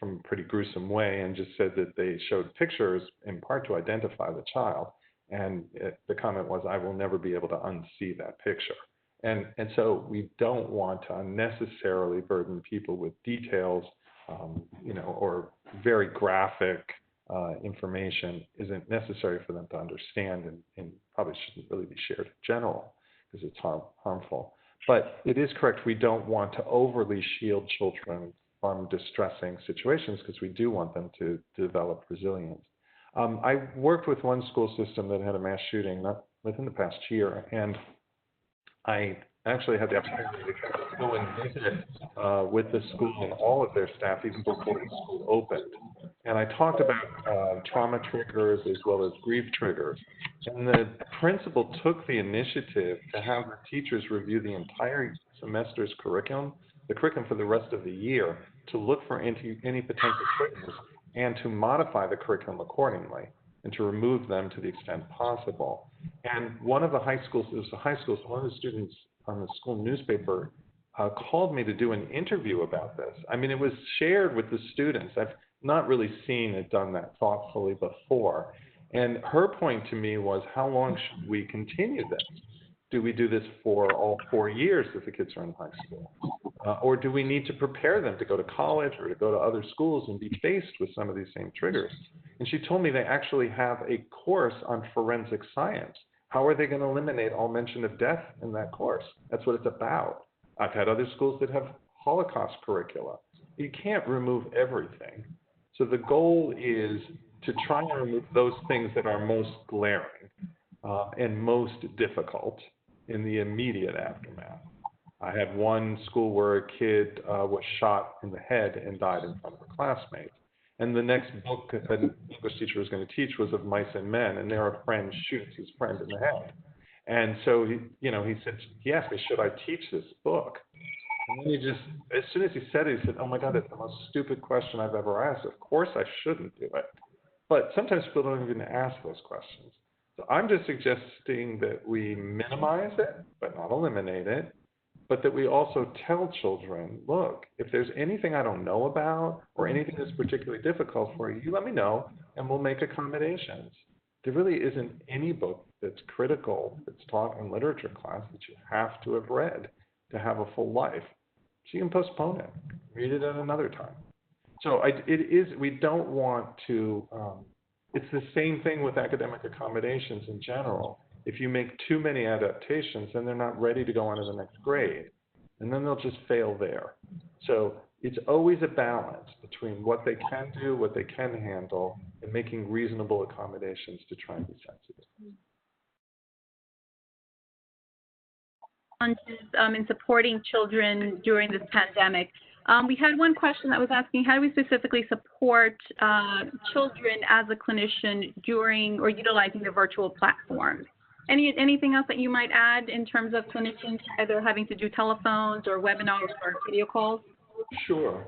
a pretty gruesome way, and just said that they showed pictures in part to identify the child. And the comment was, "I will never be able to unsee that picture." And so we don't want to unnecessarily burden people with details or very graphic information isn't necessary for them to understand and probably shouldn't really be shared in general because it's harmful. But it is correct, we don't want to overly shield children from distressing situations because we do want them to develop resilience. I worked with one school system that had a mass shooting within the past year, and I actually had the opportunity to go and visit with the school and all of their staff even before the school opened. And I talked about trauma triggers as well as grief triggers. And the principal took the initiative to have the teachers review the entire semester's curriculum, the curriculum for the rest of the year, to look for any potential triggers and to modify the curriculum accordingly and to remove them to the extent possible. And one of the high schools, it was a high school, so one of the students on the school newspaper called me to do an interview about this. I mean, it was shared with the students. I've not really seen it done that thoughtfully before. And her point to me was, how long should we continue this? Do we do this for all 4 years if the kids are in high school? Or do we need to prepare them to go to college or to go to other schools and be faced with some of these same triggers? And she told me they actually have a course on forensic science. How are they going to eliminate all mention of death in that course? That's what it's about. I've had other schools that have Holocaust curricula. You can't remove everything. So the goal is to try and remove those things that are most glaring and most difficult in the immediate aftermath. I had one school where a kid was shot in the head and died in front of a classmate. And the next book an English teacher was going to teach was of Mice and Men, and there a friend shoots his friend in the head. And so he asked me, should I teach this book? And then as soon as he said it, he said, oh my God, that's the most stupid question I've ever asked. Of course I shouldn't do it. But sometimes people don't even ask those questions. So I'm just suggesting that we minimize it, but not eliminate it. But that we also tell children, look, if there's anything I don't know about or anything that's particularly difficult for you, you let me know and we'll make accommodations. There really isn't any book that's critical that's taught in literature class that you have to have read to have a full life. So you can postpone it, read it at another time. So we don't want to, it's the same thing with academic accommodations in general. If you make too many adaptations, then they're not ready to go on to the next grade, and then they'll just fail there. So it's always a balance between what they can do, what they can handle, and making reasonable accommodations to try and be sensitive. In supporting children during this pandemic, we had one question that was asking, how do we specifically support children as a clinician during or utilizing the virtual platforms? Anything else that you might add in terms of clinicians either having to do telephones or webinars or video calls? Sure.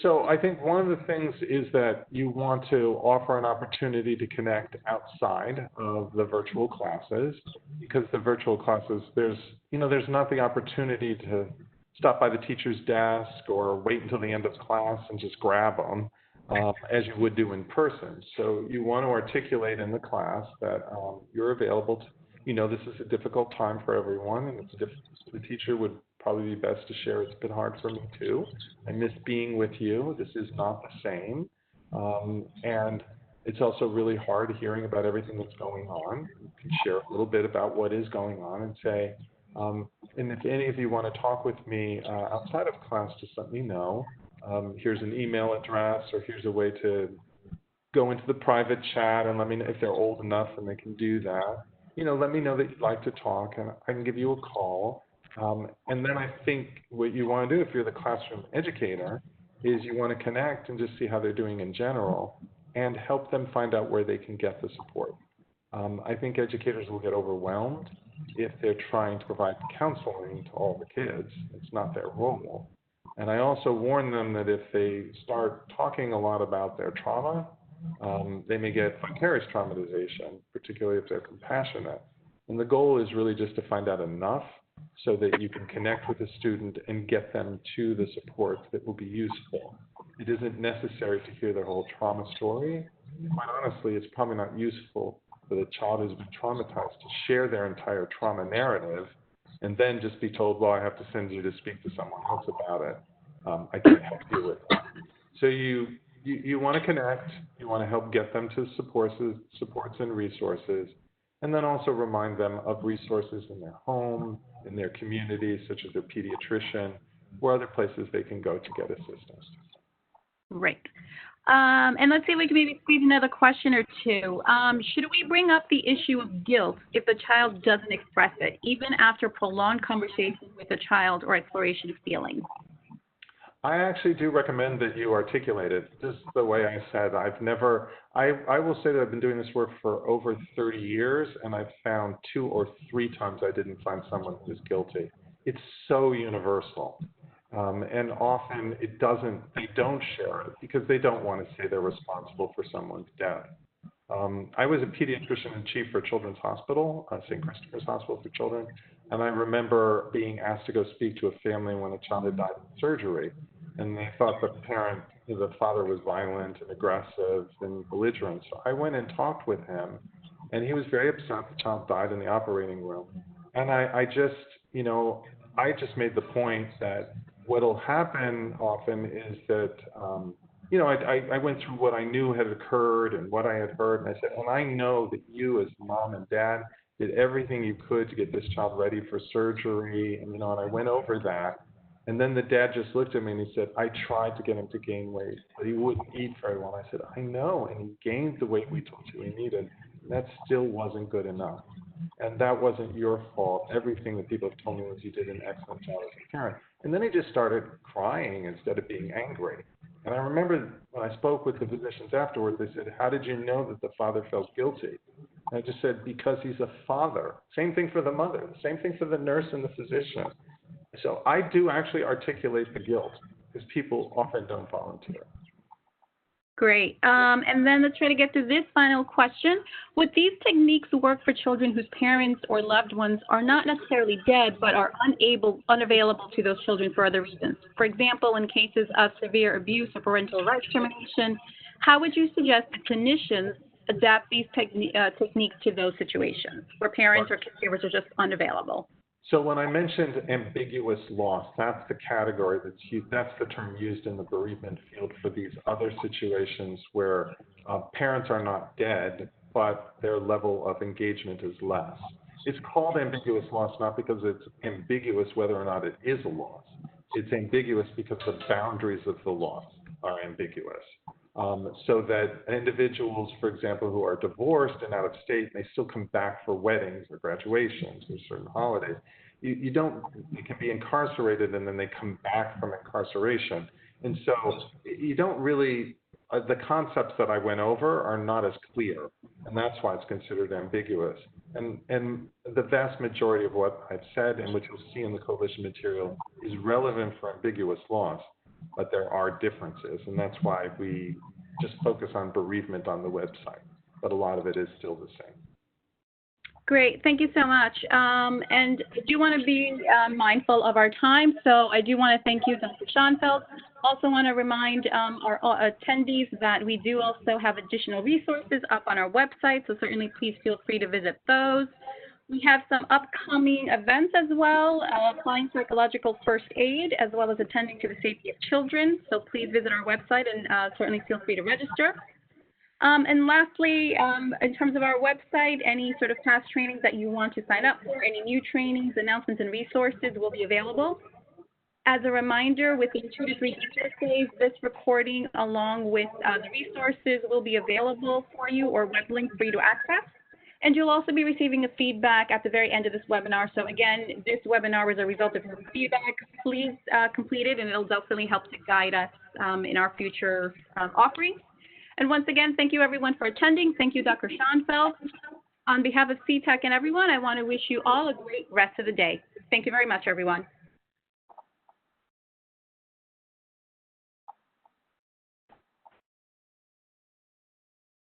So I think one of the things is that you want to offer an opportunity to connect outside of the virtual classes, because the virtual classes, there's not the opportunity to stop by the teacher's desk or wait until the end of class and just grab them as you would do in person. So you want to articulate in the class that you're available to, this is a difficult time for everyone, and the teacher would probably be best to share. It's been hard for me too. I miss being with you. This is not the same. And it's also really hard hearing about everything that's going on. You can share a little bit about what is going on and say, and if any of you want to talk with me outside of class, just let me know. Here's an email address, or here's a way to go into the private chat and let me know if they're old enough and they can do that. Let me know that you'd like to talk, and I can give you a call. And then I think what you want to do if you're the classroom educator is you want to connect and just see how they're doing in general and help them find out where they can get the support. I think educators will get overwhelmed if they're trying to provide counseling to all the kids. It's not their role. And I also warn them that if they start talking a lot about their trauma, they may get vicarious traumatization, particularly if they're compassionate. And the goal is really just to find out enough so that you can connect with the student and get them to the support that will be useful. It isn't necessary to hear their whole trauma story. Quite honestly, it's probably not useful for the child who's been traumatized to share their entire trauma narrative and then just be told, well, I have to send you to speak to someone else about it. I can't help you with that. So you want to connect, you want to help get them to supports and resources, and then also remind them of resources in their home, in their community, such as their pediatrician, or other places they can go to get assistance. Right. And let's see if we can maybe squeeze another question or two. Should we bring up the issue of guilt if the child doesn't express it, even after prolonged conversations with the child or exploration of feelings? I actually do recommend that you articulate it. Just the way I said, I will say that I've been doing this work for over 30 years, and I've found 2 or 3 times I didn't find someone who was guilty. It's so universal. And often they don't share it because they don't want to say they're responsible for someone's death. I was a pediatrician in chief for Children's Hospital, St. Christopher's Hospital for Children, and I remember being asked to go speak to a family when a child had died in surgery, and they thought the father was violent and aggressive and belligerent. So I went and talked with him, and he was very upset the child died in the operating room. And I just made the point that what'll happen often is that, I went through what I knew had occurred and what I had heard, and I said, and I know that you as mom and dad did everything you could to get this child ready for surgery, and I went over that. And then the dad just looked at me and he said, I tried to get him to gain weight, but he wouldn't eat very well. I said, I know, and he gained the weight we told you he needed. And that still wasn't good enough. And that wasn't your fault. Everything that people have told me was you did an excellent job as a parent. And then he just started crying instead of being angry. And I remember when I spoke with the physicians afterwards, they said, how did you know that the father felt guilty? And I just said, because he's a father. Same thing for the mother. Same thing for the nurse and the physician. So I do actually articulate the guilt because people often don't volunteer. Great. And then let's try to get to this final question. Would these techniques work for children whose parents or loved ones are not necessarily dead but are unavailable to those children for other reasons? For example, in cases of severe abuse or parental rights termination, how would you suggest that clinicians adapt these techniques to those situations where parents or caregivers are just unavailable? So when I mentioned ambiguous loss, that's the category that's used, that's the term used in the bereavement field for these other situations where parents are not dead, but their level of engagement is less. It's called ambiguous loss not because it's ambiguous whether or not it is a loss. It's ambiguous because the boundaries of the loss are ambiguous. So that individuals, for example, who are divorced and out of state, they still come back for weddings or graduations or certain holidays. You can be incarcerated and then they come back from incarceration. And so you don't really, the concepts that I went over are not as clear, and that's why it's considered ambiguous. And the vast majority of what I've said and which you'll see in the coalition material is relevant for ambiguous loss. but there are differences, and that's why we just focus on bereavement on the website, but a lot of it is still the same. Great, thank you so much. And I do want to be mindful of our time, so I do want to thank you, Dr. Schoenfeld. Also want to remind our attendees that we do also have additional resources up on our website, so certainly please feel free to visit those. We have some upcoming events as well, applying psychological first aid, as well as attending to the safety of children, so please visit our website and certainly feel free to register. And lastly, in terms of our website, any sort of past trainings that you want to sign up for, any new trainings, announcements, and resources will be available. As a reminder, within 2 to 3 business days, this recording along with the resources will be available for you, or web link for you to access. And you'll also be receiving a feedback at the very end of this webinar. So again, this webinar was a result of your feedback. Please complete it, and it'll definitely help to guide us in our future offerings. And once again, thank you everyone for attending. Thank you, Dr. Schoenfeld. On behalf of CTEC and everyone, I want to wish you all a great rest of the day. Thank you very much, everyone.